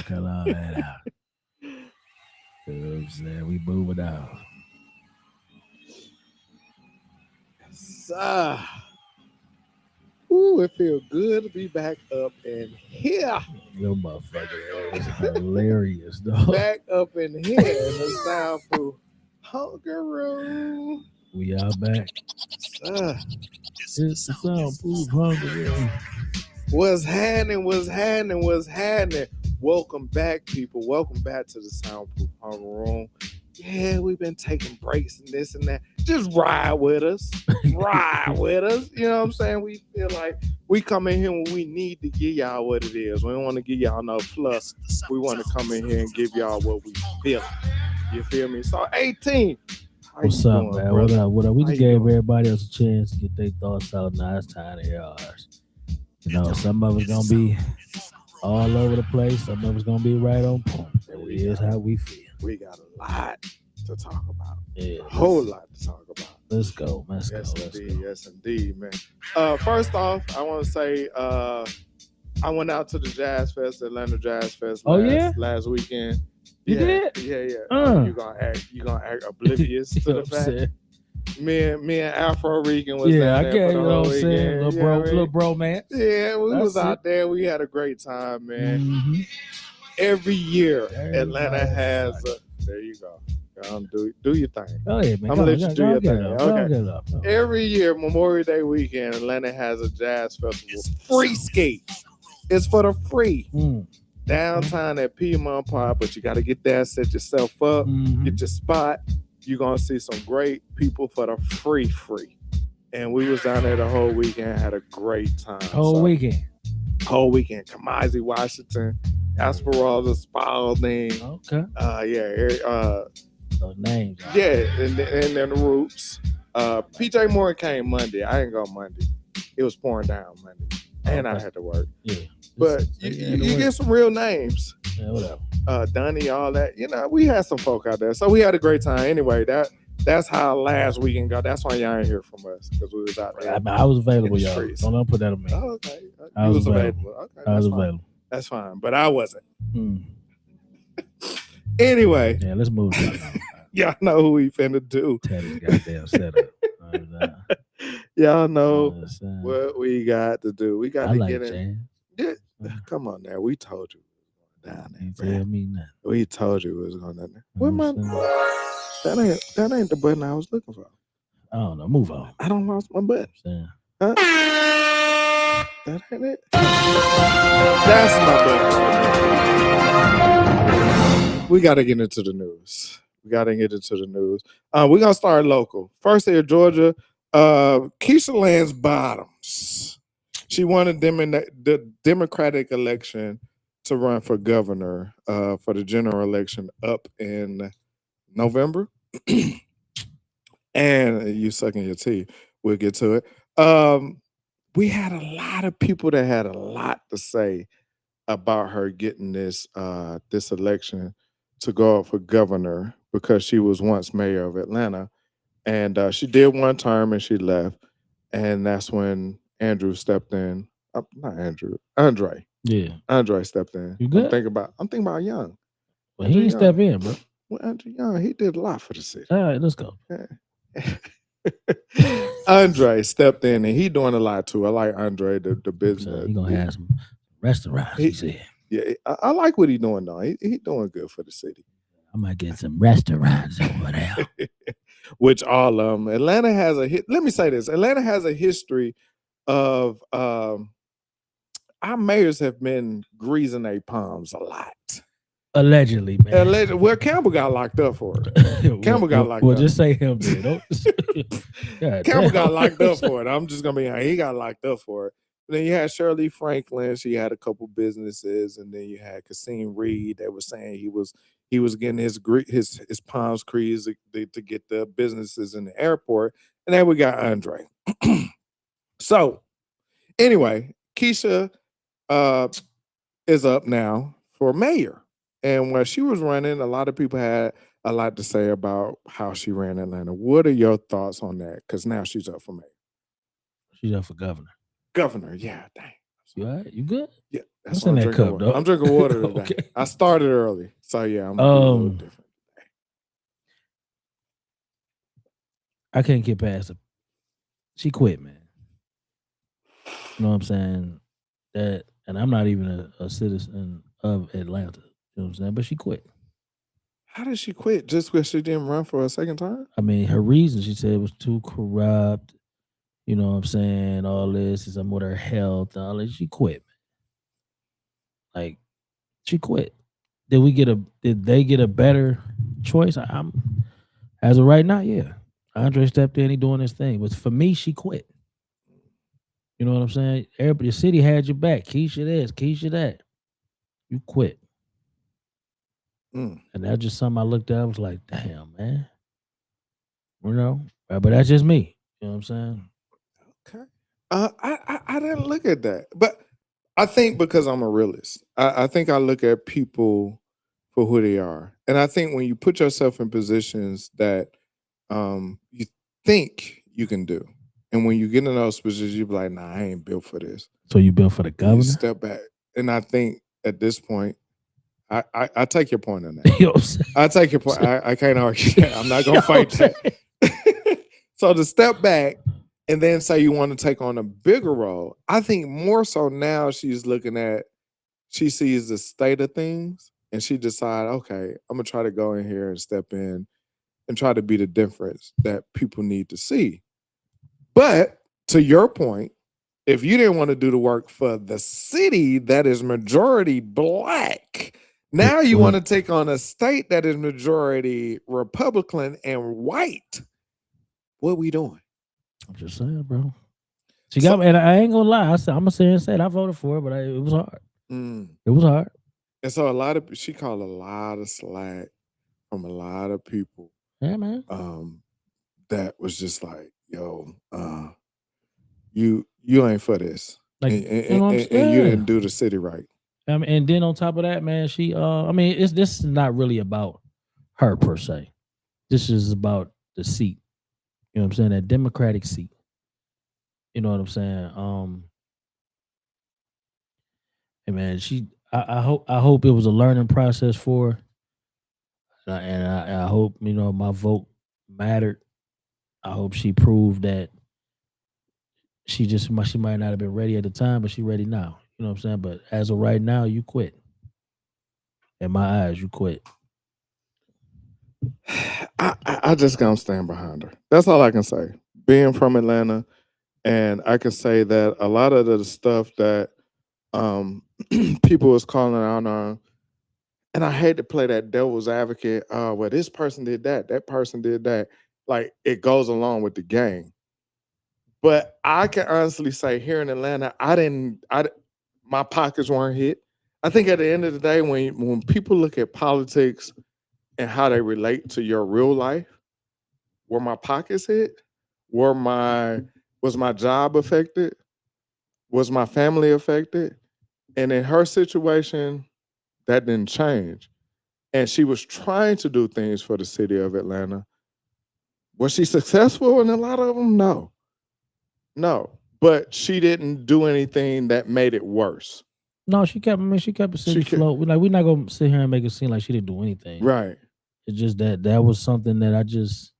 Cut all that out. You know what I'm saying? We moving out. So, ooh, it feels good to be back up in here. Little motherfucker is hilarious, dog. Back up in here in the soundproof hunger room. We are back. So, It's the soundproof hunger room. what's happening? What's happening? What's happening? Welcome back, people. Welcome back to the soundproof hunger room. Yeah, we've been taking breaks and this and that. Just ride with us. Ride with us. You know what I'm saying? We feel like we come in here when we need to give y'all what it is. We don't want to give y'all no fluff. We want to come in here and give y'all what we feel. You feel me? So 18. How What's you up, doing, man? brother? What up? What up? We How just you gave doing? everybody else a chance to get their thoughts out. Now it's time to hear ours. You know, some of it's gonna be all over the place. Some of it's gonna be right on point. And it is how we feel. We got a lot to talk about. Yeah, A whole lot to talk about. let's go. Let's Yes, go. Let's indeed. go. Yes, indeed, man. First off, I want to say I went out to the Jazz Fest, Atlanta Jazz Fest Oh, yeah? last weekend. You yeah, did? Yeah. Uh. You gonna act oblivious You to know the what I'm fact. saying? Me and Afro Rican was Yeah, I down there get for you the know whole what I'm saying. weekend. Little You know bro, what I mean? little bro, man. Yeah, we That's was out it. there. We had a great time, man. Mm-hmm. Every year, Everybody Atlanta has. excited. There you go. Go on, do your thing. Go ahead, man. I'm Go gonna on, let you go, do go your get thing. it up. Go Okay. get it up. Go. Every year, Memorial Day weekend, Atlanta has a jazz festival. Free skate. It's for the free. Mm. Downtown at Piedmont Park, but you got to get there, set yourself up, Mhm. get your spot. You're going to see some great people for the free. And we was down there the whole weekend, had a great time. Whole weekend. Whole weekend. Kamasi Washington, Esperanza Spalding. Okay. Those names. Yeah, and then the Roots. PJ Moore came Monday. I didn't go Monday. It was pouring down Monday, and I had to work. Yeah. But you get some real names. Yeah, whatever. Dunny, all that. You know, we had some folk out there, so we had a great time. Anyway, that's how last weekend got. That's why y'all ain't hear from us because we was out there. I was available, in the y'all. streets. Don't put that on me. Oh, okay. I You was available. available. Okay, I was that's fine. available. That's fine, but I wasn't. Mm. Anyway, Yeah, let's move on. y'all know who we finna do. Teddy's goddamn setup. Y'all know what we got to do. We got I to like get in. jazz. Yeah, come on now. We told you down there. You bruh. tell me nothing. We told you it was going down there. You know What what I'm saying? that ain't the button I was looking for. I don't know. Move on. I don't lost my button. Saying. Huh? That ain't it. That's my button. We got to get into the news. We're gonna start local. First here, Georgia. Keisha Lance Bottoms. She won the Democratic election to run for governor for the general election up in November. And you sucking your teeth. We'll get to it. We had a lot of people that had a lot to say about her getting this election to go up for governor because she was once mayor of Atlanta, and she did one term and she left, and that's when Andrew stepped in. Not Andrew, Andre. Yeah. Andre stepped in. You good? I'm thinking about Young. Well, he didn't step in, bro. Well, Andrew Young, he did a lot for the city. All right, let's go. Andre stepped in and he doing a lot too. I like Andre, the business. He gonna have some restaurants. He said. Yeah, I like what he doing though. He doing good for the city. I might get some restaurants over there. Which all Atlanta has let me say this. Atlanta has a history of our mayors have been greasing their palms a lot. Allegedly, man. Well, Campbell got locked up for it. Campbell got locked up. Well, just say him then. Campbell got locked up for it. I'm just gonna be he got locked up for it. And then you had Shirley Franklin. She had a couple businesses, and then you had Kasim Reed that was saying he was getting his palms greased to get the businesses in the airport. And then we got Andre. So anyway, Keisha is up now for mayor. And when she was running, a lot of people had a lot to say about how she ran Atlanta. What are your thoughts on that? Because now she's up for mayor. She's up for governor. Governor, yeah, dang. You all right? You good? Yeah, that's What's why in I'm that drinking cup, water. dog? I'm drinking water today. Okay. I started early, so yeah, I'm gonna do a little different. I couldn't get past it. She quit, man. You know what I'm saying? That, and I'm not even a citizen of Atlanta. You know what I'm saying? But she quit. How did she quit? Just because she didn't run for a second time? I mean, her reason, she said, it was too corrupt. You know what I'm saying? All this is with her health and all this. She quit. Like, she quit. Did they get a better choice? I'm as of right now, yeah. Andre stepped in, he doing his thing. But for me, she quit. You know what I'm saying? Everybody, the city had your back. Keisha this, Keisha that. You quit. Mm. And that's just something I looked at. I was like, damn, man. You know? But that's just me. You know what I'm saying? Okay. I didn't look at that, but I think because I'm a realist, I think I look at people for who they are, and I think when you put yourself in positions that you think you can do, and when you get in those positions, you be like, "Nah, I ain't built for this." So you built for the And you governor? step back, and I think at this point, I take your point on that. You know what I'm saying? I take your point. I can't argue that. I'm not You know gonna what I'm fight that. saying? So to step back and then say you want to take on a bigger role, I think more so now she sees the state of things and she decide, okay, I'm gonna try to go in here and step in and try to be the difference that people need to see. But to your point, if you didn't want to do the work for the city that is majority black, now you want to take on a state that is majority Republican and white. What we doing? I'm just saying, bro. She So, got me, and I ain't gonna lie. I'm gonna say and say it. I voted for her, but it was hard. It was hard. and so she called a lot of slack from a lot of people. Yeah, man. That was just like, yo, you ain't for this, Like, and, you know what I'm and you saying? didn't do the city right. I mean, and then on top of that, man, she I mean, this is not really about her per se. This is about the seat. You know what I'm saying? That Democratic seat. You know what I'm saying? And man, I hope it was a learning process for her. And I hope, my vote mattered. I hope she proved that she might not have been ready at the time, but she ready now. You know what I'm saying? But as of right now, you quit. In my eyes, you quit. I just gonna stand behind her. That's all I can say. Being from Atlanta, and I can say that a lot of the stuff that um, people was calling out on, and I hate to play that devil's advocate. Well, this person did that person did that. Like it goes along with the game. But I can honestly say here in Atlanta, my pockets weren't hit. I think at the end of the day, when people look at politics and how they relate to your real life, were my pockets hit? Was my job affected? Was my family affected? And in her situation, that didn't change. And she was trying to do things for the city of Atlanta. Was she successful in a lot of them? No. No. But she didn't do anything that made it worse. No, she kept. I mean, she kept the city She kept, float. We're not gonna sit here and make it seem like she didn't do anything. right. It's just that was something that I just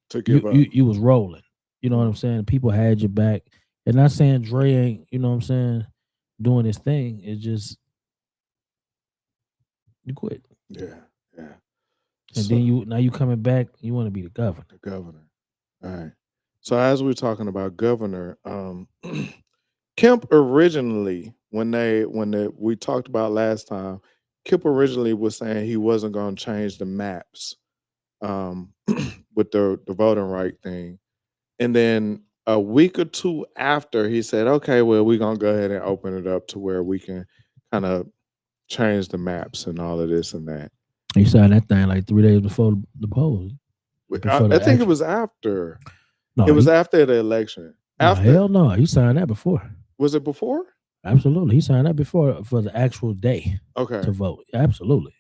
To give up. you was rolling. You know what I'm saying? People had your back. And not saying Dre ain't, you know what I'm saying, doing his thing. It's just you quit. Yeah, yeah. And So, then now you coming back, you want to be the governor. the governor. All right. So as we're talking about governor, Kemp originally, we talked about last time, Kemp originally was saying he wasn't going to change the maps um, with the voting right thing, and then a week or two after, he said, "Okay, well, we're gonna go ahead and open it up to where we can kind of change the maps and all of this and that." He signed that thing like 3 days before the polls. I think it was after. No, It was after the election. no, After hell no. He signed that before. was it before? Absolutely. He signed that before for the actual day Okay. to vote. Absolutely.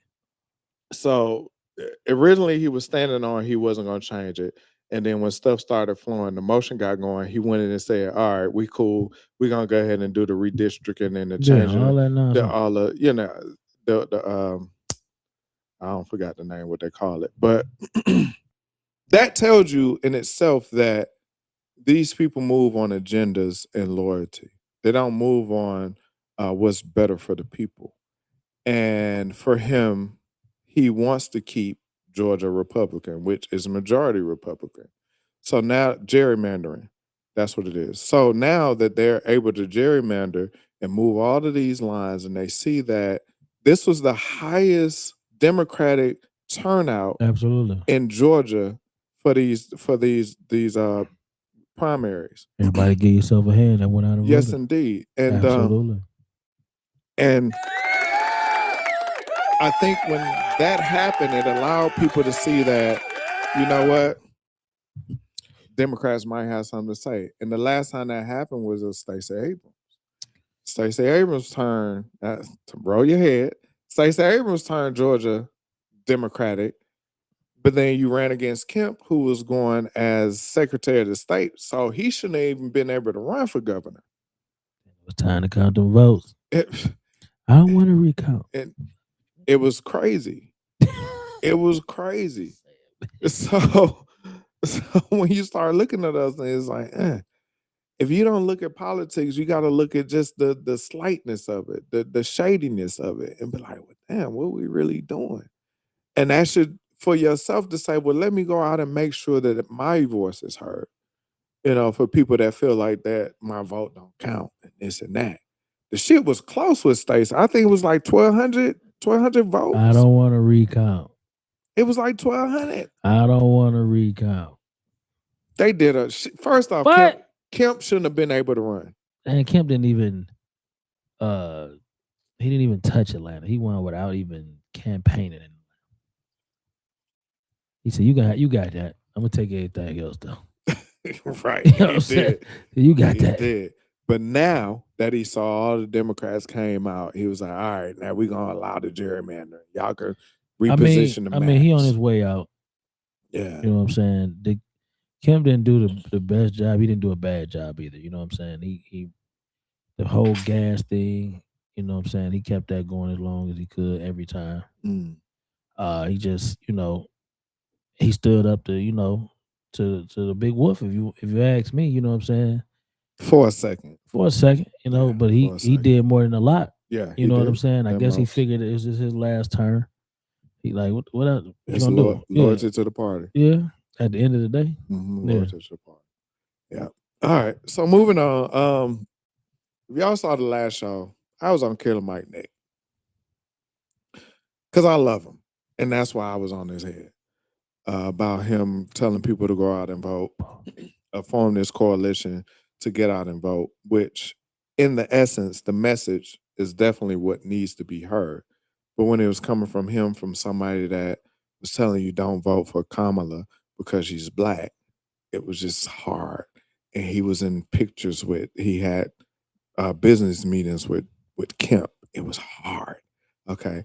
So originally he was standing on he wasn't going to change it, And then when stuff started flowing, the motion got going, he went in and said, all right, we cool. We're gonna go ahead and do the redistricting and the Yeah, changing all that the nonsense. all the, the I don't forgot the name what they call it. But that tells you in itself that these people move on agendas and loyalty. They don't move on what's better for the people. And for him, he wants to keep Georgia Republican, which is majority Republican. So now gerrymandering, that's what it is. So now that they're able to gerrymander and move all of these lines, and they see that this was the highest Democratic turnout Absolutely. in Georgia for these primaries. Everybody give yourself a hand that went out and Yes, voted. indeed. Absolutely. And I think when that happened, it allowed people to see that, you know what, Democrats might have something to say. And the last time that happened was Stacey Abrams. Stacey Abrams turned to roll your head. Stacey Abrams turned Georgia Democratic, but then you ran against Kemp, who was going as Secretary of the State, so he shouldn't have even been able to run for governor. It was time to count the votes. It, I don't want to recount. it was crazy. It was crazy. So, so when you start looking at us, it's like, if you don't look at politics, you got to look at just the slightness of it, the shadiness of it, and be like, well, damn, what are we really doing? And that should, for yourself to say, well, let me go out and make sure that my voice is heard. You know, for people that feel like that, my vote don't count and this and that. The shit was close with Stacey. I think it was like 1,200 votes. I don't want to recount. It was like 1,200. I don't want to recount. They did first off, What? Kemp shouldn't have been able to run. And Kemp didn't even he didn't even touch Atlanta. He won without even campaigning. He said, "You got that. I'm gonna take everything else though." Right, You know what he I'm saying? did. You got He that. did. But now that he saw all the Democrats came out, he was like, all right, now we're gonna allow the gerrymander. Y'all can reposition the maps. I mean, he on his way out. Yeah. You know what I'm saying? Kemp didn't do the best job. He didn't do a bad job either. You know what I'm saying? He the whole gas thing, you know what I'm saying? He kept that going as long as he could every time. He just, he stood up to, to the big wolf if you ask me, you know what I'm saying? For a second. Yeah, but he did more than a lot. Yeah. You know what I'm saying? I guess he figured it was just his last turn. He like, what else? What you gonna do? Loyalty to the party. Yeah. At the end of the day. Loyalty to the party. Yeah. All right. So moving on. If y'all saw the last show, I was on Killer Mike Nick. Because I love him. And that's why I was on his head. About him telling people to go out and vote, form this coalition to get out and vote, which in the essence, the message is definitely what needs to be heard. But when it was coming from him, from somebody that was telling you don't vote for Kamala because she's black, it was just hard. And he was in pictures he had business meetings with Kemp. It was hard. Okay.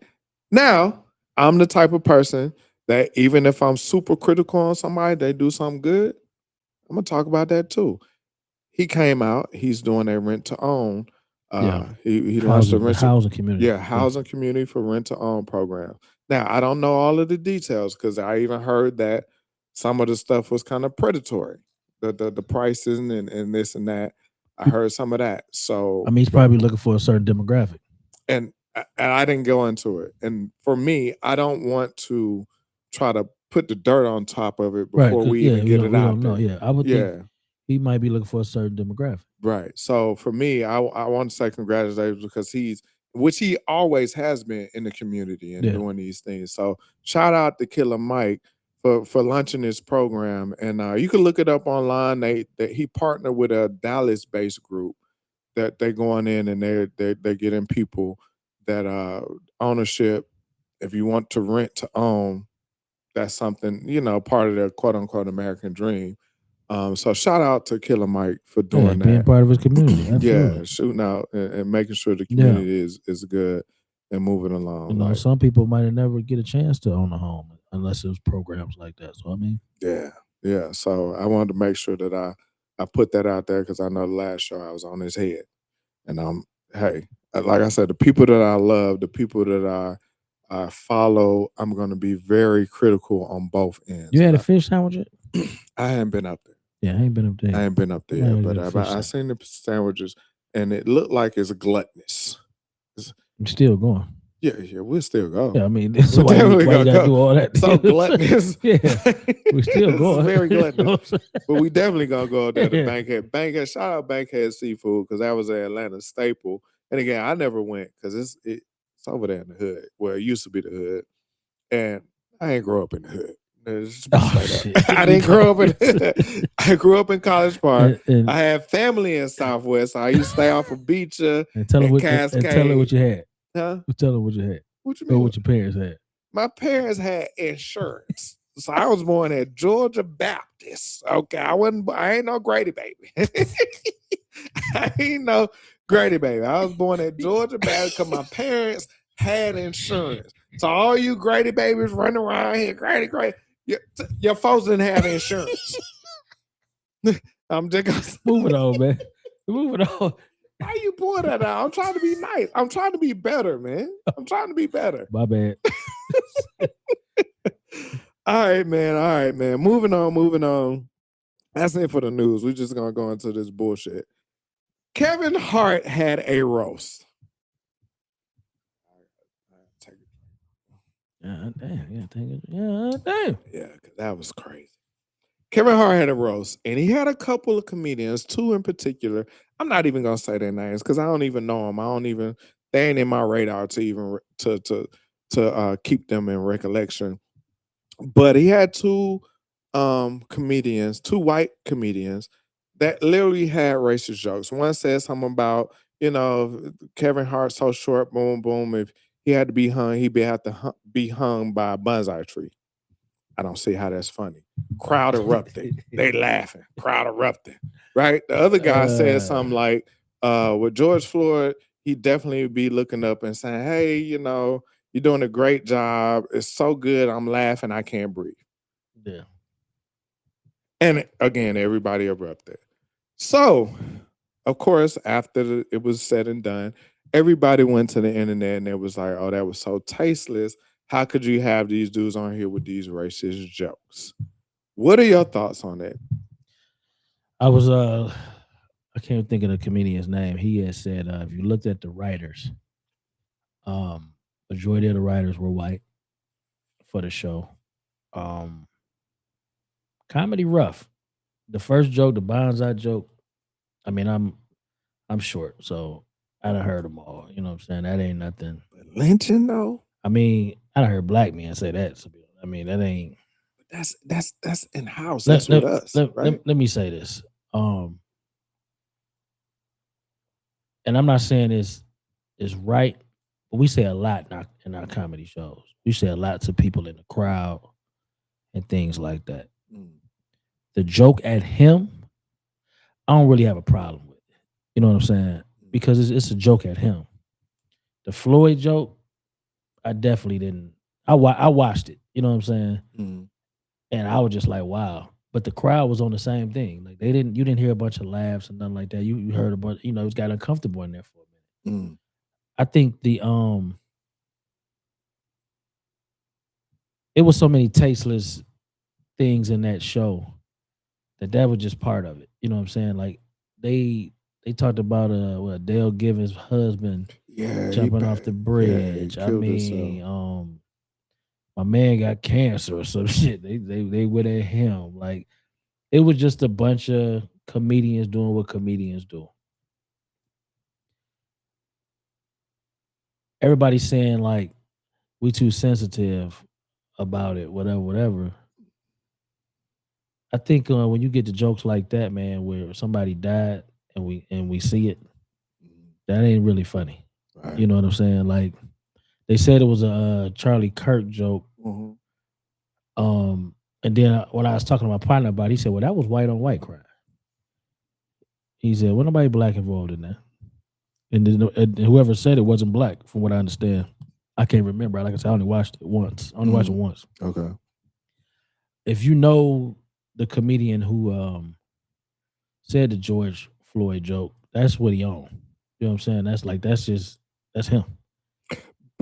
Now, I'm the type of person that even if I'm super critical on somebody, they do something good, I'm gonna talk about that too. He came out, he's doing a rent to own. He launched a housing community. Yeah, housing community for rent to own program. Now, I don't know all of the details because I even heard that some of the stuff was kind of predatory. The pricing and this and that. I heard some of that. So I mean, he's probably looking for a certain demographic. And I didn't go into it. And for me, I don't want to try to put the dirt on top of it before we even get it out there. Yeah, I would think he might be looking for a certain demographic. Right. So for me, I want to say congratulations because which he always has been in the community and doing these things. So shout out to Killer Mike for launching this program. And you can look it up online. He partnered with a Dallas-based group that they're going in and they're getting people that ownership. If you want to rent to own, that's something, part of the quote unquote American dream. So shout out to Killer Mike for doing that. Being part of his community. Absolutely. Yeah, shooting out and making sure the community is good and moving along. Some people might never get a chance to own a home unless it was programs like that. So I mean, yeah, Yeah, so I wanted to make sure that I put that out there because I know the last show I was on his head, and hey, like I said, the people that I love, the people that I follow, I'm going to be very critical on both ends You had a about. fish sandwich yet? I hadn't been up there. Yeah, I ain't been up there I yet. ain't been up there I might yet, go but get a fish I sandwich. seen the sandwiches, and it looked like it's gluttonous. I'm still going. Yeah, we'll still go. Yeah, I mean, We so definitely why you gonna gotta go. do all that? So gluttonous. Yeah, we still This is going. very You know gluttonous. what I'm But we definitely gonna go there to saying? Bankhead. Bankhead, shout out Bankhead Seafood because that was an Atlanta staple. And again, I never went because it's over there in the hood. Well, it used to be the hood, and I ain't grow up in the hood. Let's just be Oh straight up. shit! Here I we didn't go. grow up in the hood. I grew up in College Park. And I had family in Southwest. So I used to stay off of Beecher tell her and what and tell her Cascade. what you had. Huh? Tell her what you had. What you Or mean? what your parents had. My parents had insurance. So I was born at Georgia Baptist. Okay. I ain't no Grady baby. I ain't no Grady baby. I was born at Georgia Baptist because my parents had insurance. So all you Grady babies running around here, Grady, your folks didn't have insurance. I'm just Moving on, man. Moving on. why you pour that out? I'm trying to be nice. I'm trying to be better, man. I'm trying to be better. My bad. All right, man. All right, man. Moving on. That's it for the news. We're just gonna go into this bullshit. Kevin Hart had a roast. Damn. Yeah, thank you. Yeah, damn. Yeah, because that was crazy. Kevin Hart had a roast, and he had a couple of comedians, two in particular. I'm not even gonna say their names because I don't even know them. I don't even. They ain't in my radar to even to keep them in recollection. But he had two comedians, two white comedians that literally had racist jokes. One said something about, Kevin Hart so short, boom, boom. If he had to be hung, he'd have to be hung by a bonsai tree. I don't see how that's funny. Crowd erupted. They laughing. Crowd erupted. Right? The other guy said something like, with George Floyd, he definitely be looking up and saying, hey, you're doing a great job. It's so good. I'm laughing. I can't breathe. Yeah. And again, everybody erupted. So, of course, after it was said and done, everybody went to the internet and it was like, oh, that was so tasteless. How could you have these dudes on here with these racist jokes? What are your thoughts on that? I can't think of the comedian's name. He had said if you looked at the writers, majority of the writers were white for the show. Comedy rough. The first joke, the bonsai joke. I mean, I'm short, so I done heard them all. You know what I'm saying? That ain't nothing. But lynching though, I mean, I done heard black men say that. So, I mean, that ain't. that's in house. That's with us, right? Let me say this. And I'm not saying it's right, but we say a lot in our comedy shows. We say a lot to people in the crowd and things like that. The joke at him, I don't really have a problem with it. You know what I'm saying? Because it's a joke at him. The Floyd joke, I definitely didn't. I watched it. You know what I'm saying? And I was just like, wow. But the crowd was on the same thing. Like you didn't hear a bunch of laughs and nothing like that. You heard a bunch. It was got uncomfortable in there for a minute. I think it was so many tasteless things in that show that was just part of it. You know what I'm saying? Like they talked about Dale Givens' husband jumping off the bridge. I mean, my man got cancer or some shit. They went at him. Like it was just a bunch of comedians doing what comedians do. Everybody's saying like we too sensitive about it, whatever. I think when you get to jokes like that, man, where somebody died and we see it, that ain't really funny. Right. You know what I'm saying? Like they said it was a Charlie Kirk joke. And then when I was talking to my partner about it, he said, well, that was white on white crime. He said, well, nobody black involved in that. And whoever said it wasn't black, from what I understand. I can't remember. Like I said, I only watched it once. Okay. If you know the comedian who said the George Floyd joke. That's what he owned. You know what I'm saying? That's him.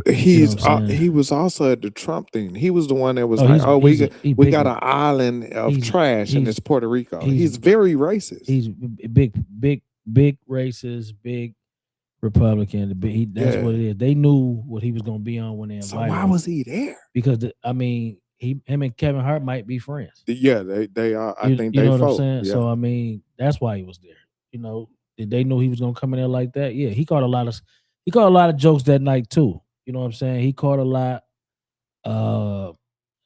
You know what I'm saying? He was also at the Trump thing. He was the one that was Oh, like, "Oh, he we big got an island of he's trash, and he's it's Puerto Rico." he's He's very racist. big racist, big Republican. That's Yeah. what it is. They knew what he was gonna be on when they So invited why him was he there? because I mean him and Kevin Hart might be friends. Yeah, they are. I think You they know what I'm folk. saying? Yeah. So I mean that's why he was there. You know, did they know he was gonna come in there like that? Yeah, he caught a lot of jokes that night too. You know what I'm saying? He caught a lot. Uh,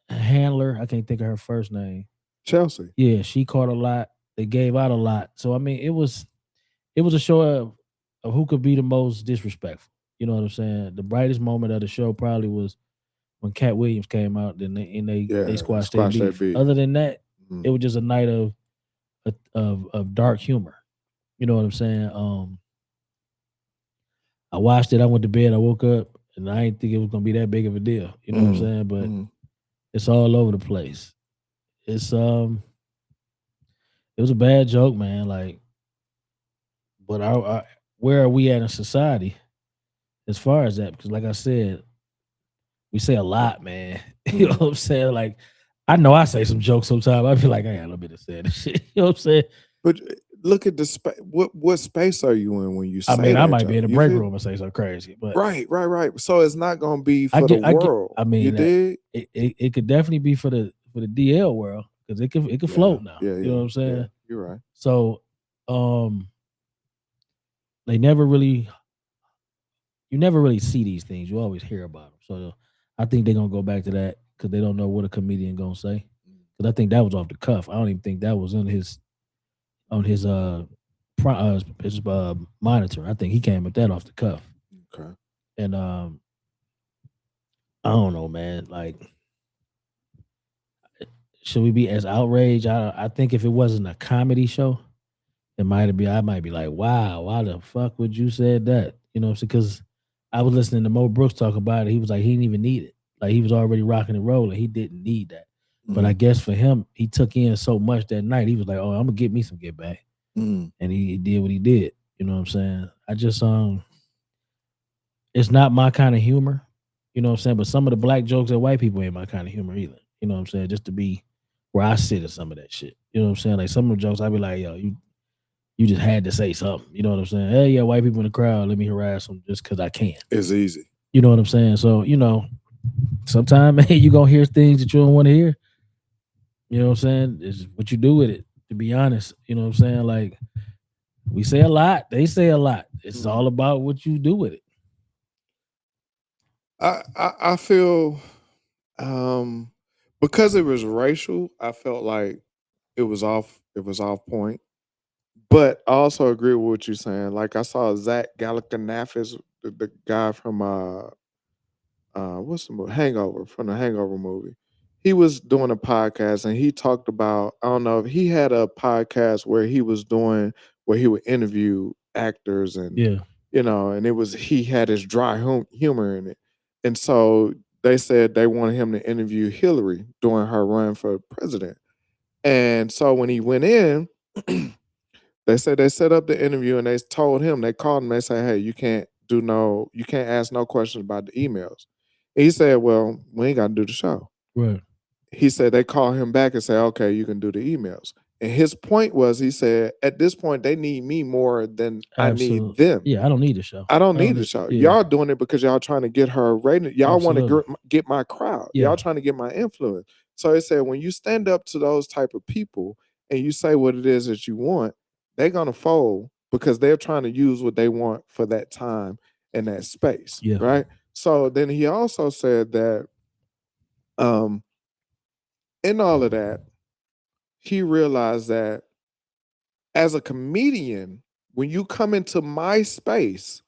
Handler, I can't think of her first name. Chelsea. Yeah, she caught a lot. They gave out a lot. So I mean, it was a show of who could be the most disrespectful. You know what I'm saying? The brightest moment of the show probably was when Cat Williams came out. Then they Yeah, squashed their squash that beef. beef. Other than that, it Mm. was just a night of dark humor. You know what I'm saying? I watched it. I went to bed. I woke up, and I didn't think it was gonna be that big of a deal. You know what I'm Mm. saying? But Mm. it's all over the place. It's it was a bad joke, man. Like, but where are we at in society as far as that? Because, like I said, we say a lot, man. You know Mm. what I'm saying? Like, I know I say some jokes sometimes. I feel like I got a little bit of saying this shit. You know what I'm saying? But look at the space. What space are you in when you I say mean, I that might be joke? in the You break feel room and say something crazy, but right. So it's not gonna be for the I get. world. I You mean, dig? it could definitely be for the DL world because it could Yeah, float now. You know yeah, what I'm yeah. saying? You're right. So, um, they never really you never really see these things. You always hear about them. So I think they're gonna go back to that because they don't know what a comedian gonna say. Because I think that was off the cuff. I don't even think that was on his monitor. I think he came with that off the cuff. Okay. And I don't know, man. Like, should we be as outraged? I think if it wasn't a comedy show, it might be. I might be like, wow, why the fuck would you said that? You know, because I was listening to Mo Brooks talk about it. He was like, he didn't even need it. Like he was already rocking and rolling. He didn't need that. But I Mhm. guess for him, he took in so much that night. He was like, "Oh, I'm gonna get me some get back," Mm. and he did what he did. You know what I'm saying? I just it's not my kind of humor. You know what I'm saying? But some of the black jokes that white people ain't my kind of humor either. You know what I'm saying? Just to be where I sit in some of that shit. You know what I'm saying? Like some of the jokes, I be like, "Yo, you just had to say something." You know what I'm saying? Hey, yeah, white people in the crowd, let me harass them just because I can. It's easy. You know what I'm saying? So, sometimes hey, you gonna hear things that you don't want to hear. You know what I'm saying? It's what you do with it, to be honest. You know what I'm saying? Like we say a lot, they say a lot. It's Mhm. all about what you do with it. I feel um because it was racial, I felt like it was off point. But I also agree with what you're saying. Like I saw Zach Galifianakis, the guy from what's the movie? Hangover, from the Hangover movie. He was doing a podcast and he talked about, I don't know if he had a podcast where he was doing where he would interview actors and Yeah. and it was he had his dry humor in it. And so they said they wanted him to interview Hillary during her run for president. And so when he went in, they said they set up the interview and they told him, they called him, they said, "Hey, you can't ask no questions about the emails." And he said, "Well, we ain't gotta do the show." Right. He said they called him back and said, "Okay, you can do the emails." And his point was, he said, at this point, they need me more than I need Absolutely. them. Yeah, I don't need a show. I don't I don't need the need show. yeah, Y'all doing it because y'all trying to get her rating. Y'all want absolutely. to get my crowd. Yeah. Y'all trying to get my influence. So it said when you stand up to those type of people and you say what it is that you want, they're gonna fold because they're trying to use what they want for that time and that space, Yeah. right? So then he also said that um in all of that, he realized that as a comedian, when you come into my space,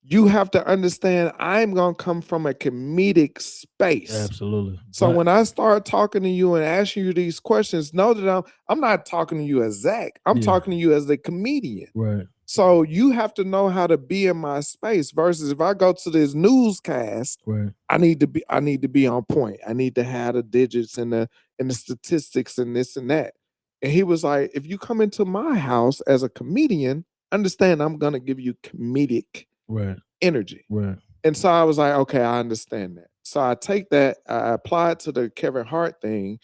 you have to understand I'm gonna come from a comedic space. Absolutely. So But when I start talking to you and asking you these questions, know that I'm not talking to you as Zach. I'm yeah, talking to you as the comedian. right. So you have to know how to be in my space versus if I go to this newscast, Right. I need to be on point. I need to have the digits and the statistics and this and that. And he was like, if you come into my house as a comedian, understand I'm gonna give you comedic Right. energy. Right. And so I was like, okay, I understand that. So I take that, I apply it to the Kevin Hart thing.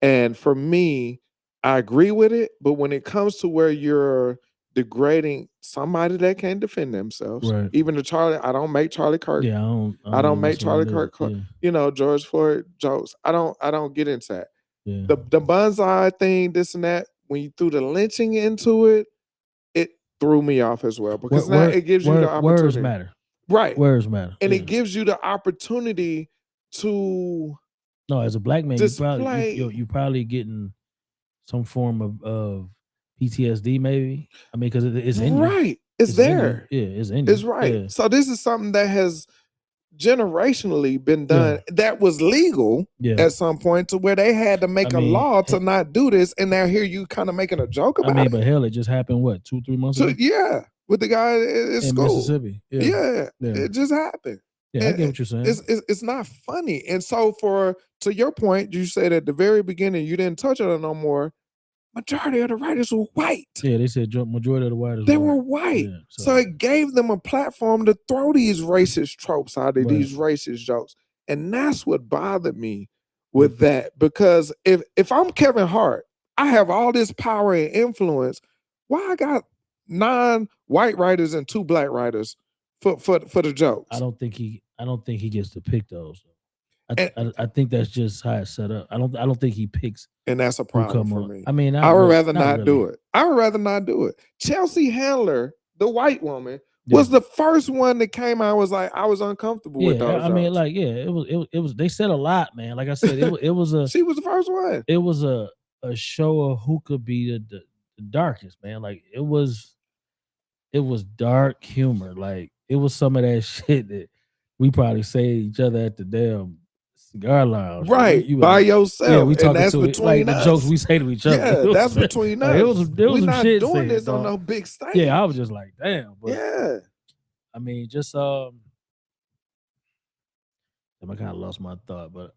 And for me, I agree with it. But when it comes to where you're degrading somebody that can't defend themselves, Right. even the Charlie, I don't make Charlie Kirk. Yeah, I I don't don't even make mess around Charlie either. Kirk, Yeah. George Floyd jokes. I don't get into that. Yeah. The bonsai thing, this and that, when you threw the lynching into it, it threw me off as well. Because now it gives you the Words opportunity. matter. Right. Words matter. And Yeah. it gives you the opportunity to No, as a black man, display. you probably getting some form of PTSD, maybe. I mean, because it's in you. Right. It's It's in you. there. Yeah, it's in you. It's right. Yeah. So this is something that has generationally been done Yeah. that was legal Yeah. at some point to where they had to make I a mean, law to not do this. And now here you kind of making a joke I about mean, it. but hell, it just happened. What 2-3 months So ago yeah, with the guy in in school. Mississippi? Yeah. Yeah, Yeah. it just happened. Yeah, I get what you're saying. It's not funny. And so to your point, you said at the very beginning you didn't touch on it no more. Majority of the writers were white. Yeah, they said majority of the writers They were were white. Yeah, so it gave them a platform to throw these racist tropes out of Right. these racist jokes. And that's what bothered me with that. Because if I'm Kevin Hart, I have all this power and influence. Why I got 9 white writers and 2 black writers for the jokes? I don't think he gets to pick those. And, I think that's just how it's set up. I don't think he picks and that's a who problem come for on. me. I mean, I would rather not not do really. it. I would rather not do it. Chelsea Handler, the white woman, Yeah. was the first one that came out. Was like I was uncomfortable with Yeah, those I mean, jokes. like, yeah, it was. They said a lot, man. Like I said, it was a She was the first one. it was a show of who could be the darkest, man. Like it was dark humor. Like it was some of that shit that we probably say to each other at the damn cigar lounge. Like, Right, you by like, yourself. yeah, we and talking that's to it between like the us. jokes we say to each other. Yeah, You know that's what I'm saying? between Like, us. there was We're some not shit doing said, this on dog. no big stage. Yeah, I was just like, damn. But Yeah. I mean, just I kind of lost my thought, but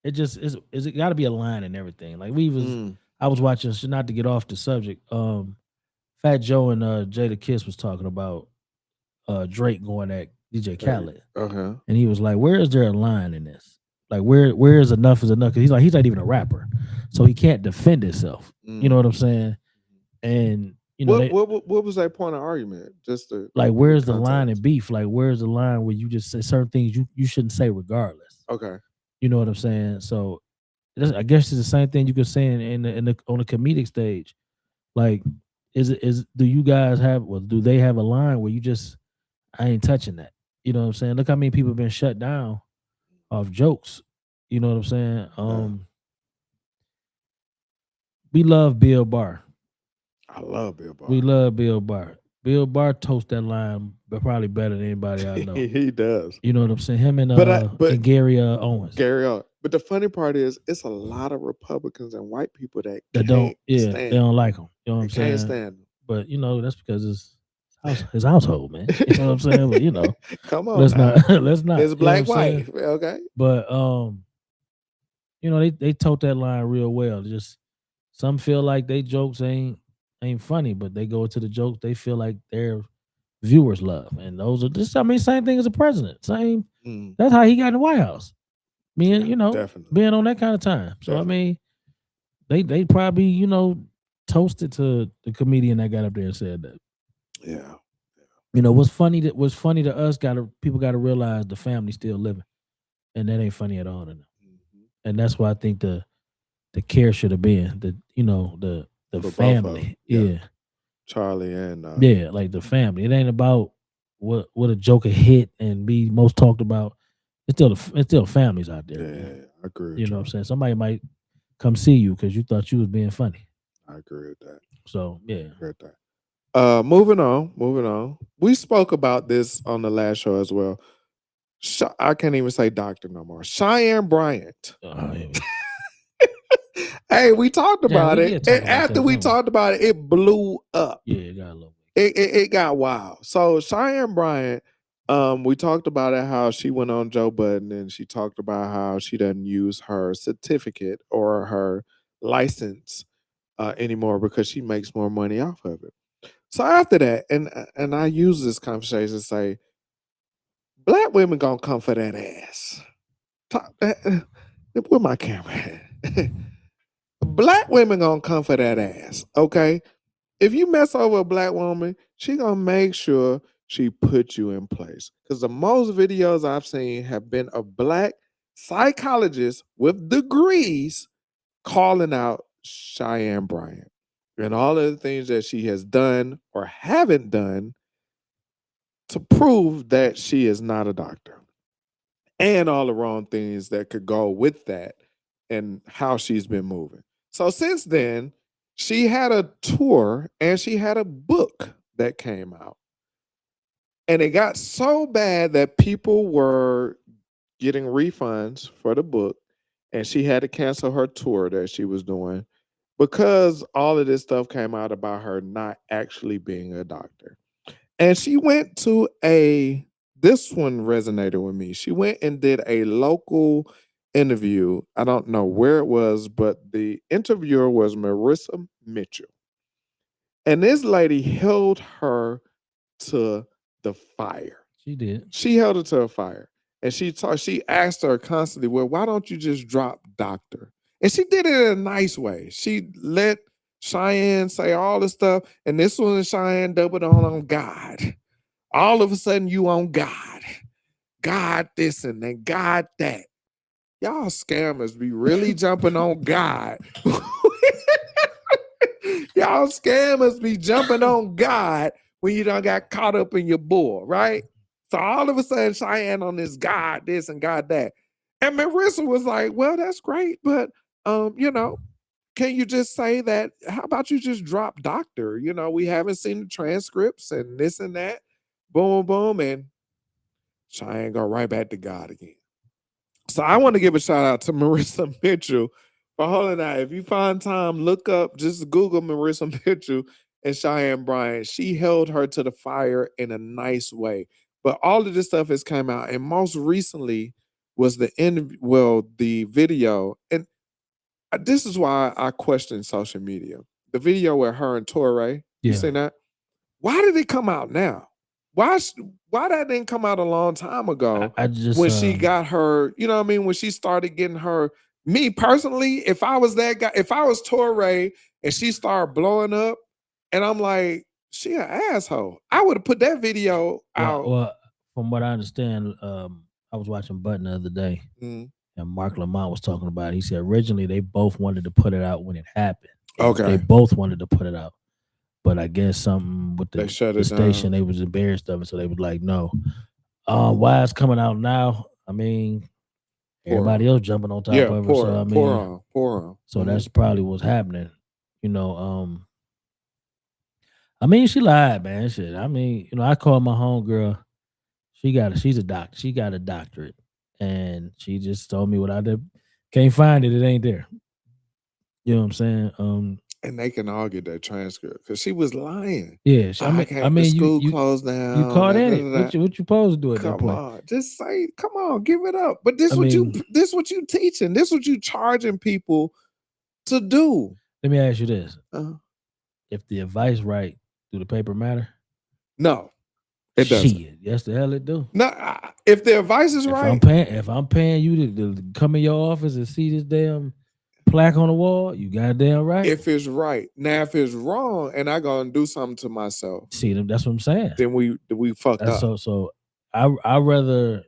it just is it got to be a line and everything. Like I was watching, so not to get off the subject. Fat Joe and Jada Kiss was talking about Drake going at DJ Khaled, Uh-huh. and he was like, "Where is there a line in this? Like, where is enough is enough?" Because he's not even a rapper, so he can't defend himself. You know what I'm saying? And you know, what was that point of argument? Just to like, where's the line in context. beef? Like, where's the line where you just say certain things you shouldn't say regardless? Okay. You know what I'm saying? So I guess it's the same thing you could say in the on the comedic stage. Like, do you guys have, well, do they have a line where you just, I ain't touching that? You know what I'm saying? Look how many people have been shut down off jokes. You know what I'm saying? We love Bill Barr. I love Bill Barr. We love Bill Barr. Bill Barr toast that line, but probably better than anybody I know. He does. You know what I'm saying? Him and and Gary Owens. Gary Owens. But the funny part is, it's a lot of Republicans and white people that don't, stand they don't like him. You know what I'm saying? Can't stand him. But you know, that's because his household, man. You know what I'm saying? But you know, come on, let's not. His black wife, okay. But you know, they tote that line real well. Just some feel like they jokes ain't funny, but they go to the jokes they feel like their viewers love, and those are just, I mean, same thing as the president. Same. That's how he got in the White House. Being, you know, definitely. being on that kind of time. So definitely. I mean, they probably, you know, toasted to the comedian that got up there and said that. Yeah. You know, what's funny to us, people gotta realize the family's still living. And that ain't funny at all to them. And that's why I think the care should have been the For family. Yeah. Charlie and yeah, like the family. It ain't about what a joker hit and be most talked about. It's still families out there. Yeah, I agree. You know what I'm saying? Somebody might come see you because you thought you was being funny. I agree with that. So yeah. I agree with that. Moving on. We spoke about this on the last show as well. I can't even say doctor no more. Cheyenne Bryant. Hey, we talked about it. And after we talked about it, it blew up. Yeah, it got a little. It got wild. So Cheyenne Bryant, we talked about it, how she went on Joe Budden and she talked about how she doesn't use her certificate or her license anymore because she makes more money off of it. So after that, and I use this conversation to say, black women gonna come for that ass. Where my camera at? Black women gonna come for that ass. Okay, if you mess over a black woman, she gonna make sure she put you in place. Because the most videos I've seen have been of black psychologists with degrees calling out Cheyenne Bryant and all of the things that she has done or haven't done to prove that she is not a doctor, and all the wrong things that could go with that and how she's been moving. So since then, she had a tour and she had a book that came out. And it got so bad that people were getting refunds for the book, and she had to cancel her tour that she was doing because all of this stuff came out about her not actually being a doctor. And she went to this one resonated with me. She went and did a local interview. I don't know where it was, but the interviewer was Marissa Mitchell. And this lady held her to the fire. She did. She held her to a fire. And she asked her constantly, well, why don't you just drop doctor? And she did it in a nice way. She let Cheyenne say all the stuff, and this one Cheyenne doubled on God. All of a sudden, you on God. God this and then God that. Y'all scammers be really jumping on God. Y'all scammers be jumping on God when you done got caught up in your bull, right? So all of a sudden, Cheyenne on this God this and God that. And Marissa was like, well, that's great, but can you just say that? How about you just drop doctor? We haven't seen the transcripts and this and that. Boom, boom, and Cheyenne go right back to God again. So I want to give a shout out to Marissa Mitchell for holding that. If you find time, look up, just Google Marissa Mitchell and Cheyenne Bryant. She held her to the fire in a nice way. But all of this stuff has come out, and most recently was the video, and this is why I question social media. The video with her and Torre, you seen that? Why did it come out now? Why that didn't come out a long time ago? I just when she got her, you know what I mean? When she started getting her, me personally, if I was that guy, if I was Torre and she started blowing up, and I'm like, she an asshole, I would have put that video out. Well, from what I understand, I was watching Button the other day, and Mark Lamont was talking about it. He said originally they both wanted to put it out when it happened. Okay. They both wanted to put it out. But I guess something with the station, down. they was embarrassed of it, so they was like, no. Why it's coming out now? I mean, everybody else jumping on top of her. So I mean, pour on. So that's probably what's happening. I mean, she lied, man. Shit. I mean, I called my homegirl. She's a doctor. She got a doctorate. And she just told me what I did. Can't find it, it ain't there. You know what I'm saying? And they can all get that transcript because she was lying. Yeah, I mean, school closed down. You caught in it. What you supposed to do at that point? Come on, just say, come on, give it up. But this what you teaching. This what you charging people to do. Let me ask you this: if the advice right, do the paper matter? No, it doesn't. Shit, yes, the hell it do. No, if the advice is right, if I'm paying you to come in your office and see this damn plaque on the wall, you goddamn right. If it's right. Now, if it's wrong and I go and do something to myself, see, that's what I'm saying. Then we fucked up. So I rather,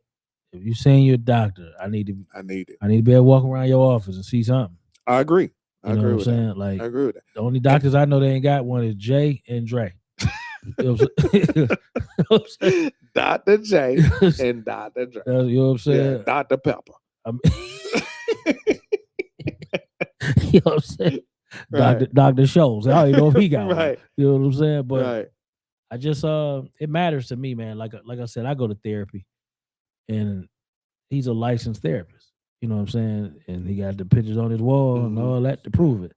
if you saying you're a doctor, I need it. I need to be able to walk around your office and see something. I agree. I agree with that. Like, I agree with that. The only doctors I know they ain't got one is Jay and Dre. You know what I'm saying? Dr. J and Dr. Dre. You know what I'm saying? Yeah, Dr. Pepper. You know what I'm saying? Right. Dr. Scholes. I don't even know if he got one. Right. You know what I'm saying? But right. I just it matters to me, man. Like I said, I go to therapy, and he's a licensed therapist. You know what I'm saying? And he got the pictures on his wall and all that to prove it.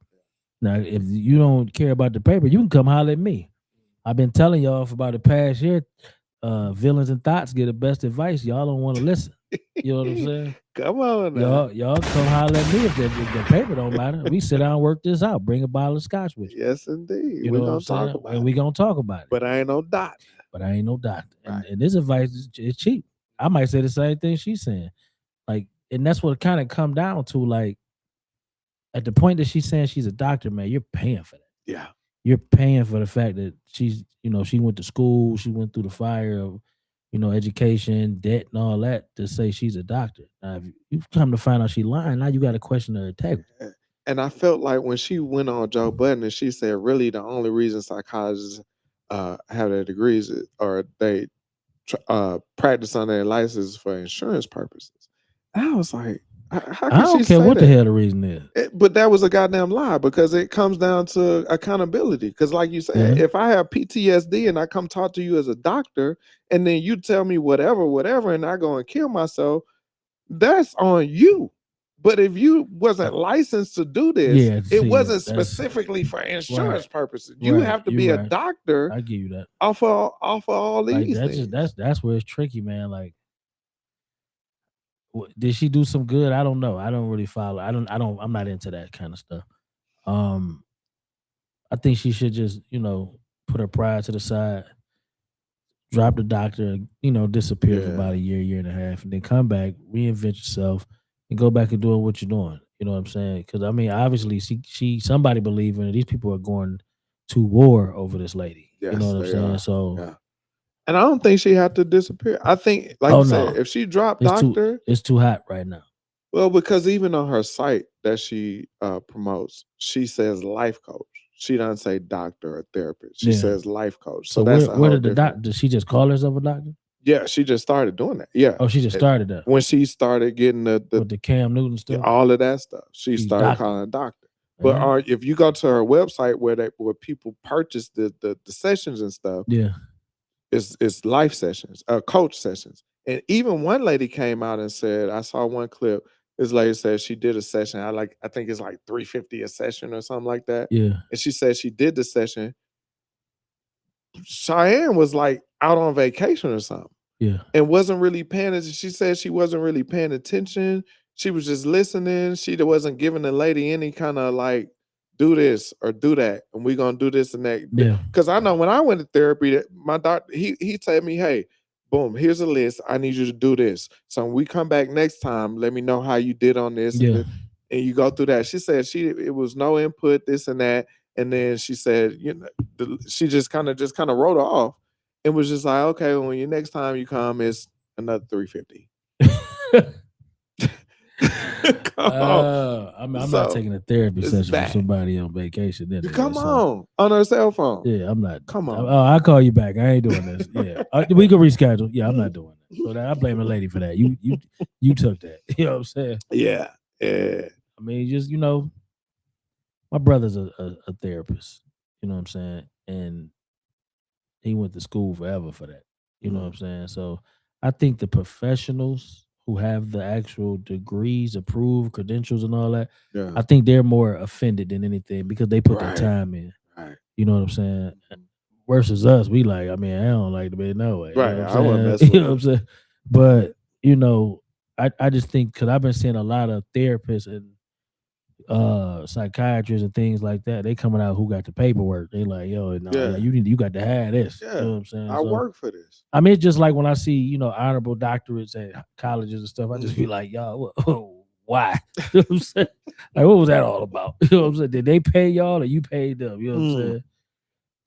Now, if you don't care about the paper, you can come holler at me. I've been telling y'all for about the past year, villains and thoughts get the best advice. Y'all don't want to listen. You know what I'm saying? Come on now. Y'all come holler at me if the paper don't matter. We sit down and work this out. Bring a bottle of scotch with you. Yes, indeed. You We're know what I'm gonna talk saying? And about we it. gonna talk about it. But I ain't no doctor. But I ain't no doctor. And Right. and this advice is cheap. I might say the same thing she's saying. Like, and that's what it kind of come down to. Like, at the point that she's saying she's a doctor, man, you're paying for that. Yeah. You're paying for the fact that she's, she went to school, she went through the fire of, education, debt, and all that to say she's a doctor. Now, if you come to find out she lying, now you got to question her integrity. And I felt like when she went on Joe Budden and she said, really, the only reason psychologists have their degrees or they practice on their license for insurance purposes. And I was like, how I can she don't care say what that? the hell the reason is. But that was a goddamn lie because it comes down to accountability. Because, like you said, Yeah. if I have PTSD and I come talk to you as a doctor, and then you tell me whatever, and I go and kill myself, that's on you. But if you wasn't licensed to do this, Yeah, it see, wasn't that's specifically for insurance right. purposes. You Right. have to You be a right. doctor I give you that. off of all Like, these that's things. just that's where it's tricky, man. Like, did she do some good? I don't know. I don't really follow. I'm not into that kind of stuff. Um, I think she should just, put her pride to the side, drop the doctor, and, disappear for about a year and a half, and then come back, reinvent yourself, and go back and doing what you're doing. You know what I'm saying? Because I mean, obviously, somebody believe in it. These people are going to war over this lady. You know Yes, what I'm they saying? are. So, Yeah. And I don't think she had to disappear. I think, like oh you said, no, if she dropped it's too doctor, it's too hot right now. well, because even on her site that she promotes, she says life coach. She doesn't say doctor or therapist. She Yeah. says life coach. So So that's where a where whole did the different. doctor? Does she just call herself a doctor? Yeah, she just started doing that. Yeah. Oh, she just started that When she started getting the with the Cam Newton stuff. all of that stuff, she She's started doctor. calling a doctor. All But right. if you go to her website where people purchase the sessions and stuff, Yeah. it's life sessions, coach sessions. And even one lady came out and said, I saw one clip. This lady said she did a session. I think it's like $350 a session or something like that. Yeah. And she said she did the session. Cheyenne was like out on vacation or something Yeah. and wasn't really paying attention. She said she wasn't really paying attention. She was just listening. She wasn't giving the lady any kind of like, do this or do that, and we're gonna do this and that. Yeah. Because I know when I went to therapy, my doctor he told me, hey, boom, here's a list. I need you to do this. So when we come back next time, let me know how you did on this Yeah. and you go through that. She said it was no input, this and that. And then she said, she just kind of wrote it off. It was just like, okay, when you next time you come, it's another $350. Come on. I'm not So taking a therapy it's session from bad. somebody on vacation anyway. Come So on her cell phone. yeah, I'm not. Come on. Oh, I'll call you back. I ain't doing this. Yeah, we can reschedule. Yeah, I'm not doing that. So I blame the lady for that. You took that. You know what I'm saying? Yeah. Yeah. I mean, just my brother's a therapist. You know what I'm saying? And he went to school forever for that. You know what I'm saying? So I think the professionals who have the actual degrees, approved credentials, and all that, Yeah. I think they're more offended than anything because they put their Right. time in. Right. You know what I'm saying? Versus us, we like, I mean, I don't like to be no way. You Right. know what I wouldn't I'm mess saying? with You know what I'm saying? But I just think because I've been seeing a lot of therapists and psychiatrists and things like that, they coming out who got the paperwork. They like, yo, no, yeah, Yeah. you got to have this. Yeah. You know what I'm saying? I So, work for this. I mean, it's just like when I see, honorable doctorates at colleges and stuff, I just be Mhm. like, y'all, why? You know what I'm saying? Like, what was that all about? You know what I'm saying? Did they pay y'all or you paid them? You know what I'm saying?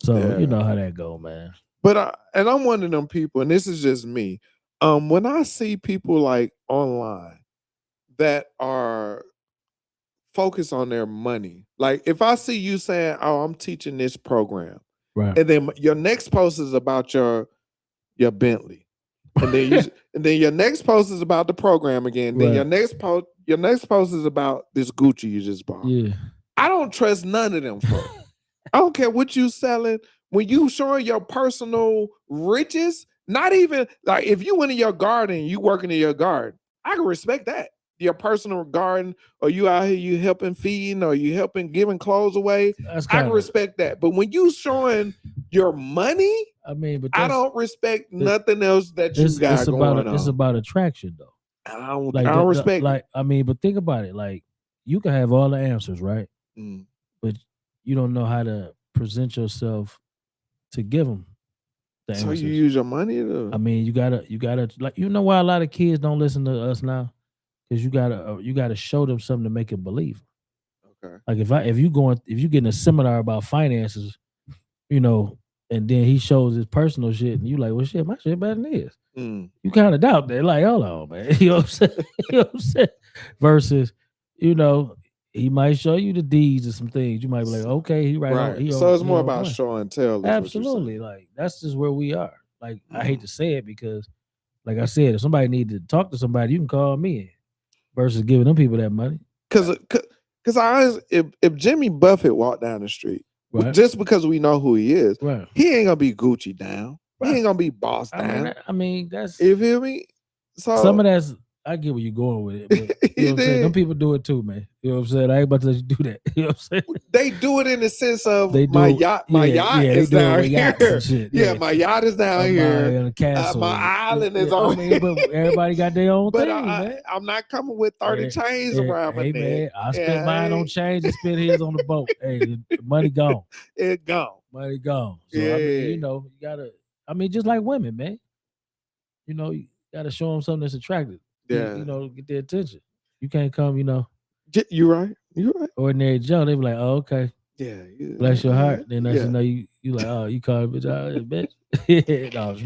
So you Yeah. know how that go, man. But I'm one of them people, and this is just me. When I see people like online that are focused on their money, like if I see you saying, "Oh, I'm teaching this program," Right. and then your next post is about your Bentley, and then your next post is about the program again. Then Right. your next post is about this Gucci you just bought. Yeah. I don't trust none of them folks. I don't care what you selling. When you showing your personal riches, not even like if you went in your garden, you working in your garden, I can respect that. Your personal garden, or you out here, you helping feeding, or you helping giving clothes away. That's I kind can of. respect that. But when you showing your money, I mean, but I that's don't respect nothing else that you got it's going about on. it's about attraction though. I Like don't respect it. like I mean, but think about it. Like you can have all the answers, right? Mm. But you don't know how to present yourself to give them the So you answers. use your money I to mean, you gotta like why a lot of kids don't listen to us now because you gotta show them something to make them believe. okay. Like if you get in a seminar about finances, you know, and then he shows his personal shit, and you like, well, shit, my shit better than this. Mm. You kind of doubt that, like, hold on, man. You know what I'm saying? You know what I'm saying? Versus, you know, he might show you the deeds of some things. You might be like, okay, Right. So it's he more on about point. show and tell is what you're saying. Absolutely. Like that's just where we are. Like I hate Mm. to say it because, like I said, if somebody need to talk to somebody, you can call me versus giving them people that money. Cause if Jimmy Buffett walked down the street, Right. just because we know who he is, Right. he ain't gonna be Gucci down. He Right. ain't gonna be bossed down. I mean, that's You feel me? some So of that's I get where you're going with it, but you know he what I'm saying? Them did. people do it too, man. You know what I'm saying? I ain't about to let you do that. You know what I'm saying? They do it in the sense of They do, my yacht they is do it down with yachts and here. shit. Yeah, Yeah, my yacht is down I'm out here. here in a My castle. island is I over mean, here. but everybody got their own But thing, man. I'm not coming with 30 Hey, chains around my hey, neck. man, I spent Yeah, mine on change. He spent his on the boat. Hey, the money gone, it gone. money gone. So I mean, Yeah. you know, you gotta. I mean, just like women, man. You know, you gotta show them something that's attractive. Yeah. You know, get their attention. You can't come, you know, You right. You right. ordinary Joe. They be like, oh, okay, Yeah. bless your Yeah. heart. Then I should Yeah. know you like, oh, you called bitch out, bitch. Yeah, no,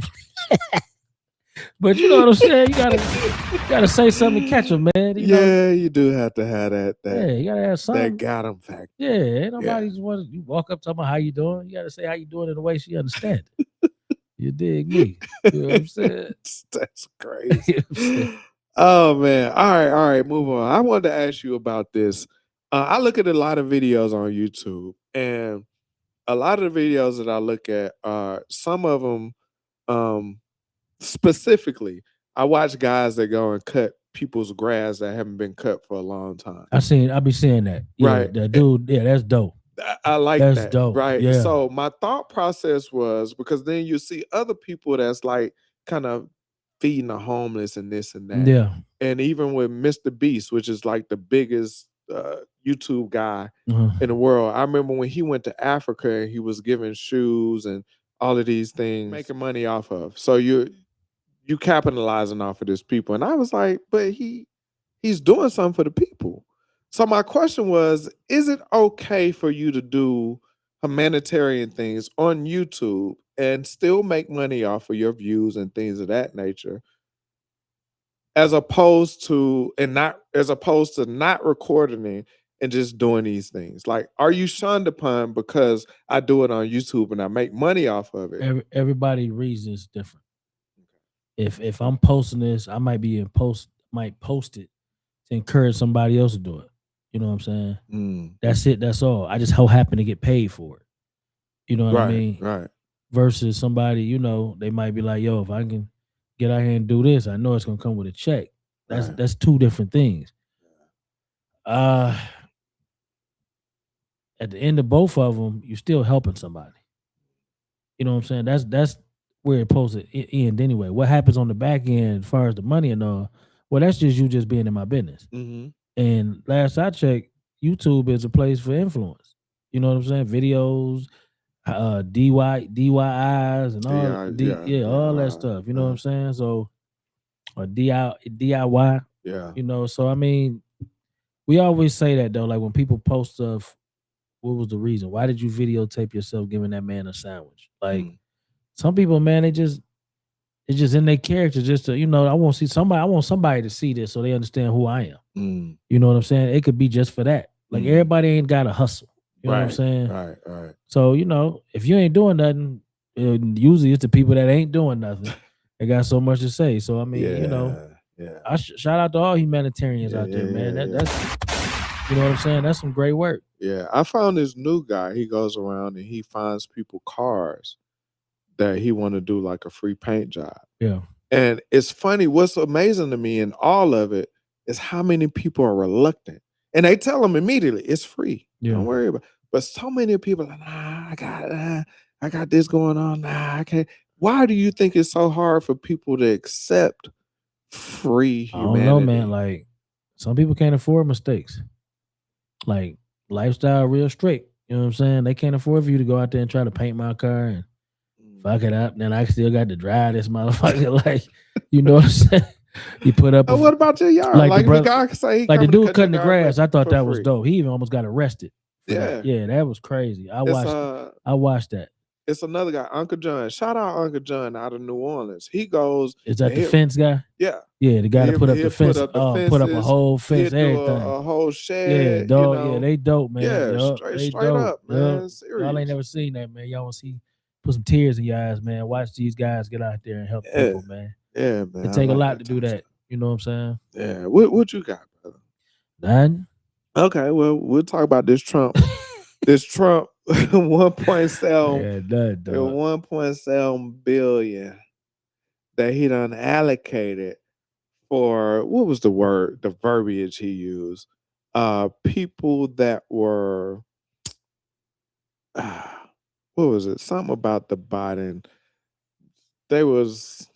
but you know what I'm saying. You gotta say something to catch them, man. You know, Yeah, you do have to have yeah, you gotta have that something. got 'em factor. Yeah, ain't Yeah. nobody just want you walk up talking about how you doing. You gotta say how you doing in a way she understand it. You dig me? You know what I'm saying? That's crazy. You know what I'm saying? Oh man. All right, move on. I wanted to ask you about this. I look at a lot of videos on YouTube, and a lot of the videos that I look at are some of them um specifically, I watch guys that go and cut people's grass that haven't been cut for a long time. I be seeing that. Yeah, Right. that dude. Yeah, that's dope. I like That's that. dope. Right. Yeah, So my thought process was because then you see other people that's like kind of feeding the homeless and this and that. yeah. And even with Mr. Beast, which is like the biggest YouTube guy Uh-huh. in the world. I remember when he went to Africa and he was giving shoes and all of these things making money off of. So you capitalizing off of this people. And I was like, but he's doing something for the people. So my question was, is it okay for you to do humanitarian things on YouTube and still make money off of your views and things of that nature? As opposed to not recording it and just doing these things. Like, are you shunned upon because I do it on YouTube and I make money off of it? Everybody reason is different. If I'm posting this, I might post it to encourage somebody else to do it. You know what I'm saying? Mm. That's it. That's all. I just so happen to get paid for it. You know what I Right, mean? right. Versus somebody, you know, they might be like, "Yo, if I can get out here and do this, I know it's gonna come with a check." Right. That's two different things. Uh, at the end of both of them, you're still helping somebody. You know what I'm saying? That's where it's supposed to end anyway. What happens on the back end, as far as the money and all, well, that's just you just being in my business. Mm-hmm. And last I checked, YouTube is a place for influence. You know what I'm saying? Videos, DIYs and all Yeah, yeah, yeah, all that stuff. You know what I'm saying? So or DIY, yeah. you know. So I mean, we always say that though, like when people post stuff, what was the reason? Why did you videotape yourself giving that man a sandwich? Like Mm, some people, man, it's just in their character just to, you know, I want somebody to see this so they understand who I am. mm, You know what I'm saying? It could be just for that. Like mm. everybody ain't got to hustle. You know what I'm Right, saying? right, right. So, you know, if you ain't doing nothing, usually it's the people that ain't doing nothing. They got so much to say. So, I mean, you know, Yeah, yeah, shout out to all humanitarians yeah, out yeah, there, man. yeah, yeah. That's, you know what I'm saying? That's some great work. Yeah, I found this new guy. He goes around and he finds people cars that he want to do like a free paint job. Yeah. And it's funny, what's amazing to me in all of it is how many people are reluctant. And they tell them immediately, it's free. Don't Yeah. worry about it. But so many people are like, I got this going on. Nah, I can't. Why do you think it's so hard for people to accept free I don't know, man. humanity. Like some people can't afford mistakes. Like lifestyle real strict. You know what I'm saying? They can't afford for you to go out there and try to paint my car and fuck it up. Then I still got to drive this motherfucker. Like, you know what I'm saying? You put up a What about your yard? like the Like if a brother, guy can say he like the coming to dude cut your cutting the garbage grass. I thought for that was free. dope. He even almost got arrested for that. Yeah. Yeah, that was crazy. I It's watched. I watched that. it's another guy, Uncle John. Shout out Uncle John out of New Orleans. He goes Is and that the fence guy? yeah. Yeah, the guy that put up the He'll put fence. up the Put up a fences. whole He'll fence, do everything. a whole Yeah, shed, dog. Yeah, they dope, man. Yeah, Yup, they straight dope. up, Yup. man. Y'all ain't Serious. never seen that, man. Y'all want to see put some tears in your eyes, man. Watch these guys get out there and help Yeah. people, man. Yeah, man. It I take a like lot that to do type of that. stuff. You know what I'm saying? Yeah. What you got, brother? None. Okay, well, we'll talk about this Trump. This Trump 1.7 Yeah, none, dog. 1.7 billion that he done allocated for what was the verbiage he used? People that were what was it? Something about the Biden. They was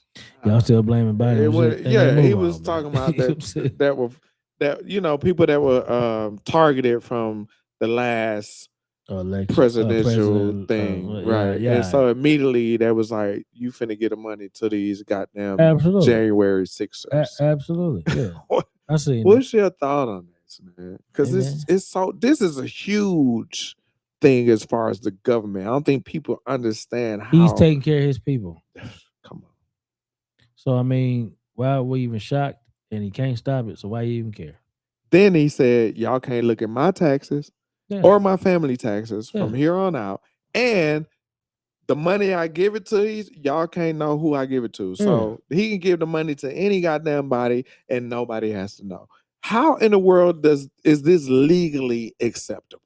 Y'all still blaming Biden? it Just went, hey man, yeah, he move was on, man. talking about You know what that I'm saying? that were that people that were targeted from the last Election, presidential president. thing, Yeah, right? And yeah. so immediately that was like, you finna get the money to these goddamn Absolutely, January Sixers. absolutely. Yeah, What- I seen it. What's your thought on this, man? Hey Because man, this is a huge thing as far as the government. I don't think people understand he's how. taking care of his people. Come on. So I mean, why are we even shocked? And he can't stop it. So why you even care? Then he said, y'all can't look at my taxes Yeah, or my family taxes yeah, from here on out. And the money I give it to these, y'all can't know who I give it to. yeah. So he can give the money to any goddamn body and nobody has to know. How in the world is this legally acceptable?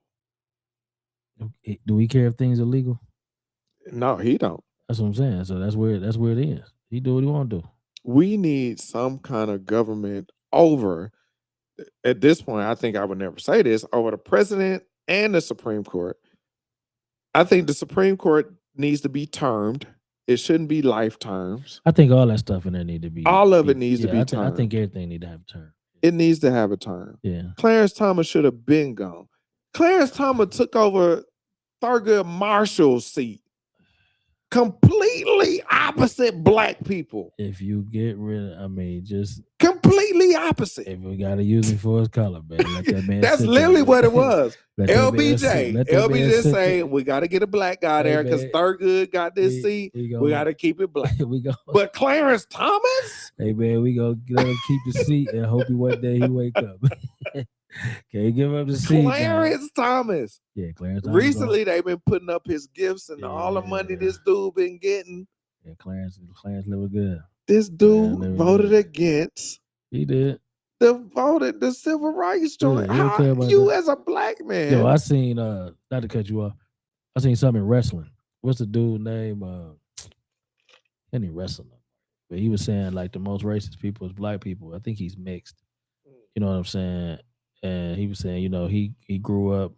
Do we care if things are legal? No, he don't. That's what I'm saying. So that's where it is. He do what he want to do. We need some kind of government over, at this point, I think I would never say this, over the president and the Supreme Court. I think the Supreme Court needs to be termed. It shouldn't be lifetimes. I think all that stuff in there need to be. All of it needs to Yeah, be I think termed. everything need to have a term. It needs to have a term. Yeah. Clarence Thomas should have been gone. Clarence Thomas took over Thurgood Marshall's seat. Completely opposite black people. If you get rid of, I mean, just Completely opposite. if we gotta use him for his color, man, let that man. That's sit literally there, what it man. was. Let that man LBJ. let that man LBJ sit say there. we got to get a black guy Hey, there because man, Thurgood got this seat. we We go, got to keep it black. we go. But Clarence Thomas? Hey man, we go let him keep the seat and hope he one day he wake up. Can't give up the seat. Clarence Thomas. Yeah, Clarence Thomas. Recently, they've been putting up his gifts and all the money this dude been getting. Yeah, Clarence living good. This dude voted against. He did. The civil rights joint. Yeah, How you as a black man? Yo, I seen not to cut you off. I seen something in wrestling. What's the dude name? Any wrestling, but he was saying like the most racist people is black people. I think he's mixed. You know what I'm saying? And he was saying, he grew up.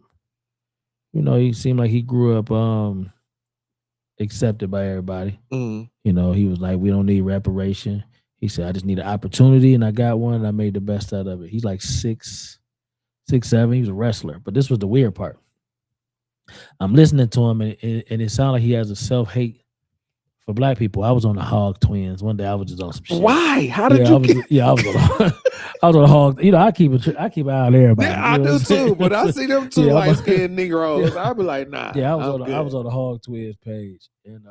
He seemed like he grew up accepted by everybody. Mm. He was like, we don't need reparation. He said, I just need an opportunity, and I got one, and I made the best out of it. He's like 6'7". He was a wrestler, but this was the weird part. I'm listening to him, and it sounded like he has a self-hate for black people. I was on the Hog Twins one day. I was just on some shit. Why? How did you get? Yeah, I was on. I was on the Hog. I keep an eye on everybody. Yeah, I do too. But I see them two light skinned Negroes. I'd be like, nah. Yeah, I was on the Hog Twins page, and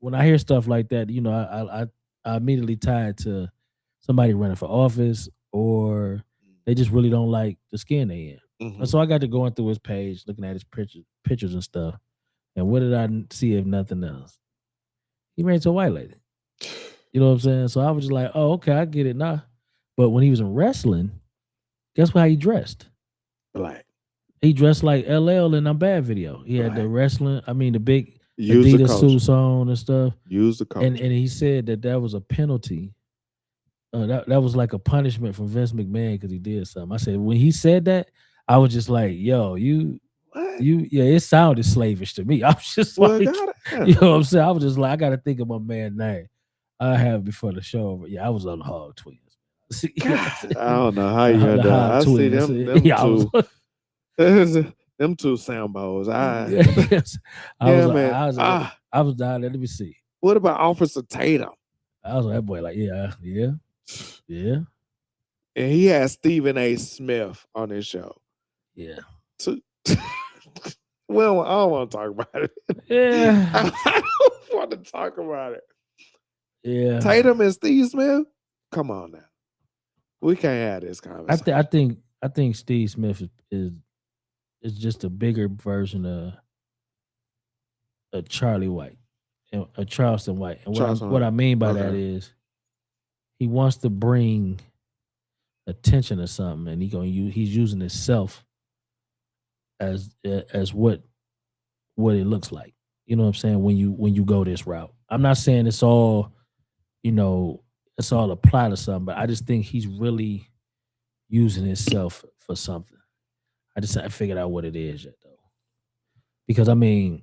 when I hear stuff like that, I immediately tie it to somebody running for office, or they just really don't like the skin they in. Mm-hmm. And so I got to going through his page, looking at his pictures and stuff. And what did I see if nothing else? He married to a white lady. You know what I'm saying? So I was just like, oh, okay, I get it now. But when he was in wrestling, guess how he dressed? Black. He dressed like LL in a Bad video. He had the wrestling, the big Use Adidas suits on and stuff. Use the culture. And he said that was a penalty. That was like a punishment from Vince McMahon because he did something. I said, when he said that, I was just like, yo, it sounded slavish to me. I was just like, you know what I'm saying? I was just like, I got to think of my man's name. I have before the show, but yeah, I was on the Hog Twins. God, I don't know how you had The that. Hog I see Twins. them Yeah, I was. two. Them two Sambos. Yes, I was. Yeah, man. I was. I was down there. Let me see. What about Officer Tatum? I was that boy. Like, yeah, yeah, yeah, And he had Stephen A. Smith on his show. yeah. So, well, I don't want to talk about it. Yeah, I don't want to talk about it. yeah. Tatum and Steve Smith? Come on now. We can't have this conversation. I think Steve Smith is just a bigger version of a Charlie White and a Charleston White. And what I mean by that is he wants to bring attention to something, and he's using himself as what it looks like. You know what I'm saying? When you go this route, I'm not saying it's all it's all apply to something, but I just think he's really using himself for something. I just haven't figured out what it is yet, though. Because I mean,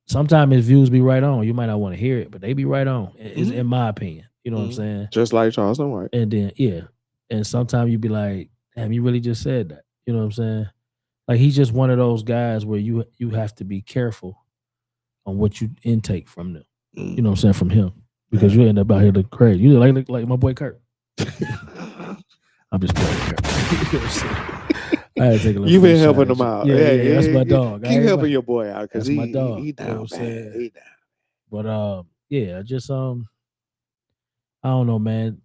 sometimes his views be right on. You might not want to hear it, but they be right on. It's in my opinion. You know what I'm saying? Just like Charleston White. And then and sometimes you be like, damn, you really just said that. You know what I'm saying? Like he's just one of those guys where you have to be careful on what you intake from them. You know what I'm saying? From him. Because you end up out here looking crazy. You look like my boy Kurt. I'm just playing Kurt. You know what I'm saying? I had to take a You've been helping him out. Yeah, that's my dog. Keep helping your boy out because my dog. He down bad. He down. But yeah, just I don't know, man.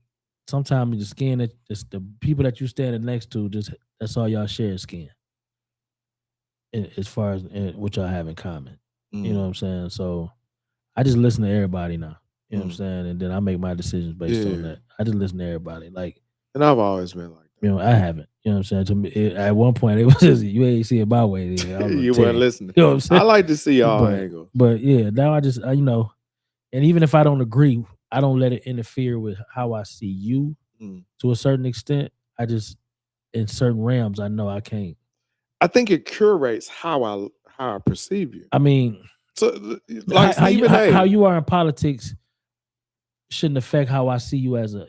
Sometimes the skin that just the people that you standing next to, just that's all y'all share skin. As far as what y'all have in common. You know what I'm saying? So I just listen to everybody now. You know what I'm saying? And then I make my decisions based on that. I just listen to everybody. Like, and I've always been like that. You know, I haven't. You know what I'm saying? To me, at one point, it was just, you ain't see it my way. Then you weren't listening. You know what I'm saying? I like to see all angles. But yeah, now I just, and even if I don't agree, I don't let it interfere with how I see you to a certain extent. I just, in certain realms, I know I can't. I think it curates how I perceive you. I mean, so like how you are in politics shouldn't affect how I see you as a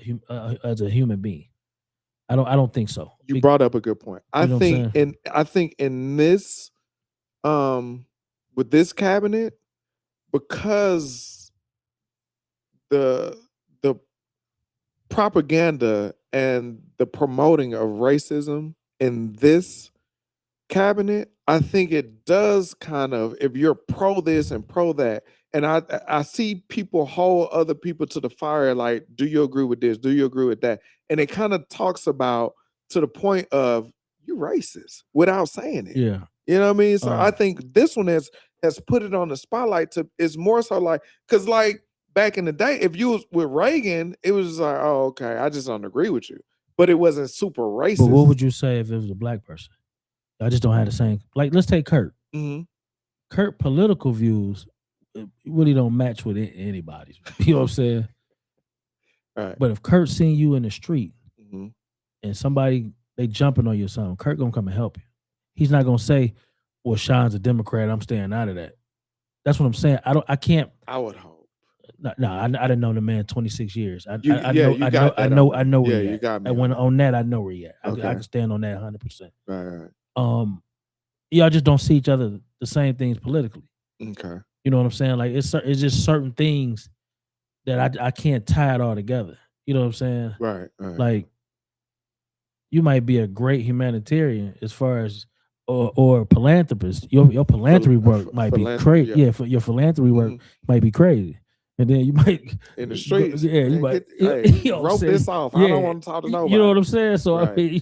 human being. I don't think so. You brought up a good point. I think in this with this cabinet, because the propaganda and the promoting of racism in this cabinet, I think it does kind of, if you're pro this and pro that, and I see people hold other people to the fire, like, do you agree with this? Do you agree with that? And it kind of talks about to the point of you racist without saying it. Yeah. You know what I mean? So I think this one has put it on the spotlight is more so like, because like back in the day, if you was with Reagan, it was just like, oh, okay, I just don't agree with you. But it wasn't super racist. But what would you say if it was a black person? I just don't have the same. Like, let's take Kurt. Kurt political views really don't match with anybody's. You know what I'm saying? Right. But if Kurt seen you in the street and somebody they jumping on you or something, Kurt gonna come and help you. He's not gonna say, "Well, Sean's a Democrat. I'm staying out of that." That's what I'm saying. I can't. I would hope. No, I didn't know the man 26 years. I know. Yeah, you got me. And when on that, I know where he at. I can stand on that 100%. Right. Y'all just don't see each other the same things politically. Okay. You know what I'm saying? Like it's just certain things that I can't tie it all together. You know what I'm saying? Right. Like you might be a great humanitarian as far as or philanthropist. Your philanthropy work might be crazy. Yeah, for your philanthropy work might be crazy. And then you might in the streets. You might rope this off. I don't want to talk to nobody. You know what I'm saying? So right. I mean,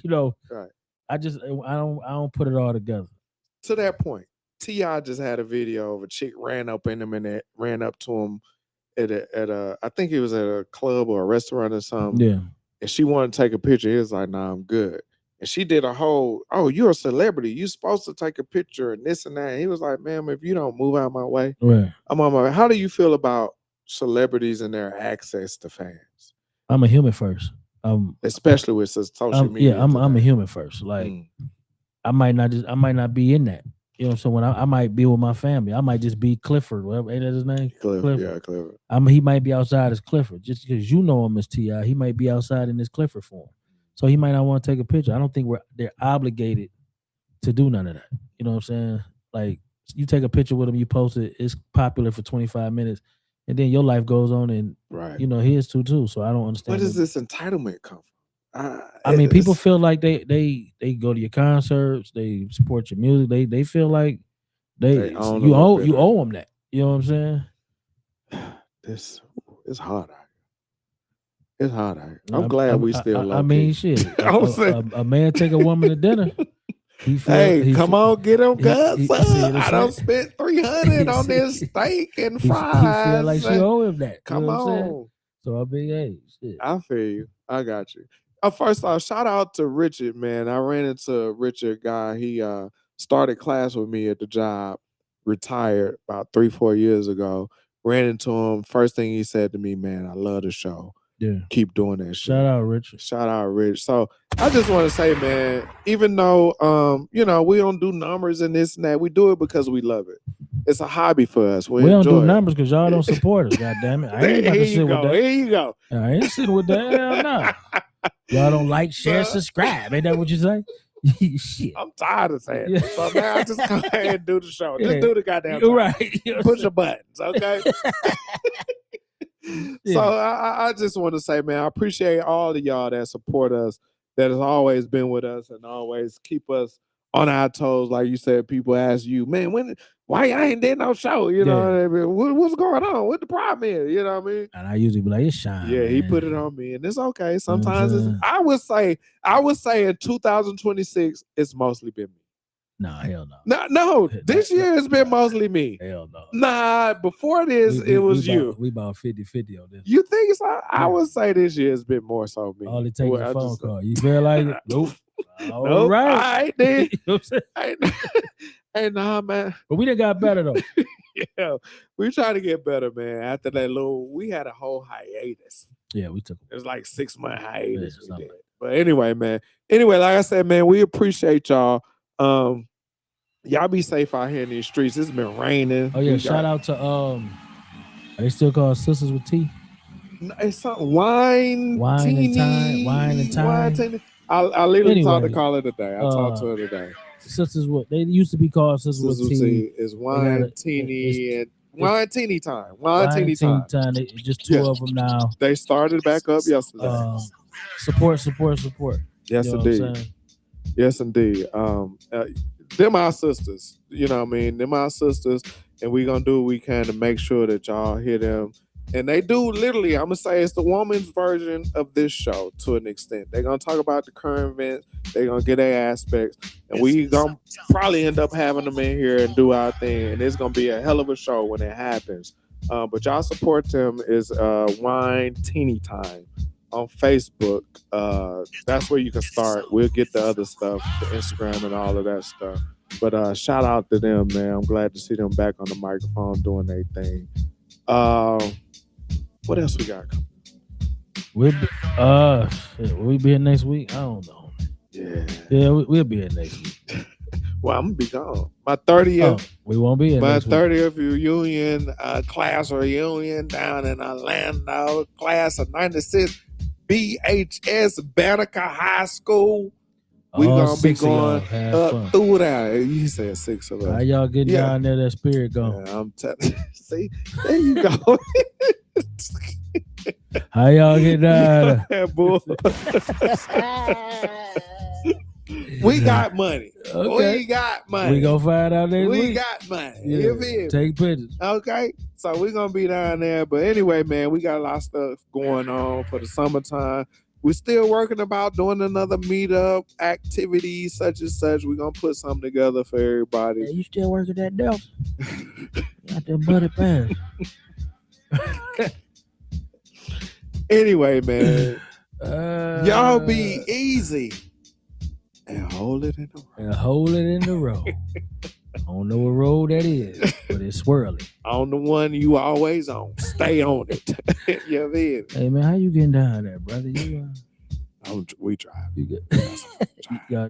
right. I don't put it all together. To that point, T.I. just had a video of a chick ran up to him at a I think it was at a club or a restaurant or something. Yeah. And she wanted to take a picture. He was like, nah, I'm good. And she did a whole, oh, you're a celebrity. You're supposed to take a picture and this and that. And he was like, ma'am, if you don't move out of my way, I'm on my way. How do you feel about celebrities and their access to fans? I'm a human first. Especially with social media. Yeah, I'm a human first. Like I might not be in that. You know, so when I might be with my family, I might just be Clifford, whatever ain't that his name? Clifford, yeah, Clifford. He might be outside as Clifford, just because you know him as Ti. He might be outside in his Clifford form, so he might not want to take a picture. I don't think they're obligated to do none of that. You know what I'm saying? Like you take a picture with him, you post it, it's popular for 25 minutes, and then your life goes on, and Right. you know his too. So I don't understand. Where does this entitlement come from? I mean, people feel like they go to your concerts, they support your music, they feel like they own a little bit you owe them that. You know what I'm saying? This it's hard out here. It's hard out here. I'm glad we still low key. Shit. A man take a woman to dinner. Hey, come on, get him, cuz. I don't spent $300 on this steak and fries. He feel like she owe him that. Come you know on. So I mean, hey, shit. I feel you. I got you. First off, shout out to Richard, man. I ran into Richard guy. He started class with me at the job, retired about 3-4 years ago. Ran into him. First thing he said to me, man, I love the show. Yeah. Keep doing that shit. Shout out, Richard. Shout out, Rich. So I just want to say, man, even though we don't do numbers and this and that, we do it because we love it. It's a hobby for us. We don't do it. numbers because y'all don't support us. God damn it! I ain't about to sit with that. Here you go. I ain't sitting with that. Hell no. Y'all don't like, share, subscribe. Ain't that what you say? Shit. I'm tired of saying it. So man, I just come ahead and do the show. Just do the goddamn thing. Right. Push your buttons, okay? So I just want to say, man, I appreciate all of y'all that support us, that has always been with us and always keep us on our toes. Like you said, people ask you, man, why I ain't did no show? You know what I mean? What's going on? What the problem is? You know what I mean? And I usually be like, it's shine. Yeah, man. He put it on me, and it's okay. Sometimes I would say in 2026, it's mostly been me. Nah, hell no. No, this year has been mostly me. Hell no. Nah, before this, it was you. We about 50-50 on this. You think so? I would say this year has been more so me. All it takes is a phone call. You feel like it? Nope. All right. All right, then. You know what I'm saying? Hey, nah, man. But we done got better, though. Yeah, we trying to get better, man. After that we had a whole hiatus. Yeah, we took it. was like 6-month hiatus. We did. But anyway, man. Like I said, man, we appreciate y'all. Y'all be safe out here in these streets. It's been raining. Oh yeah, shout out to are they still called Sisters with Tea? It's something wine and time. I literally talked to Carla today. I talked to her today. Sisters what they used to be called Sisters with Tea. Is wine teeny and wine teeny time. Wine teeny time. Just two of them now. They started back up yesterday. Support. Yes, indeed. Yes, indeed. Them our sisters. You know what I mean? Them our sisters, and we gonna do what we can to make sure that y'all hear them. And they do literally, I'm gonna say it's the woman's version of this show to an extent. They're gonna talk about the current events, they're gonna get their aspects, and we gonna probably end up having them in here and do our thing. And it's gonna be a hell of a show when it happens. But y'all support them is Wine Teeny Time on Facebook. That's where you can start. We'll get the other stuff, the Instagram and all of that stuff. But shout out to them, man. I'm glad to see them back on the microphone doing their thing. What else we got? We'll be here next week. I don't know. Yeah, we'll be here next week. Well, I'm gonna be gone. My 30th. We won't be here. My 30th reunion, class reunion down in Orlando, class of '96, BHS Banneker High School. We gonna be going up through that. You said 6 of us. How y'all getting down there? That spirit going. Yeah, I'm telling. See, there you go. How y'all get down there? We got money. Okay. We got money. We gonna find out next week. We got money. Yeah. Take pictures. Okay. So we're gonna be down there. But anyway, man, we got a lot of stuff going on for the summertime. We're still working about doing another meetup activity, such and such. We're gonna put something together for everybody. Yeah, you still working that Delta? Got that buddy pass. Anyway, man, y'all be easy and hold it in the road. I don't know what road that is, but it's swirling. On the one you always on. Stay on it. You mean? Hey man, how you getting down there, brother? You we try. You good? You got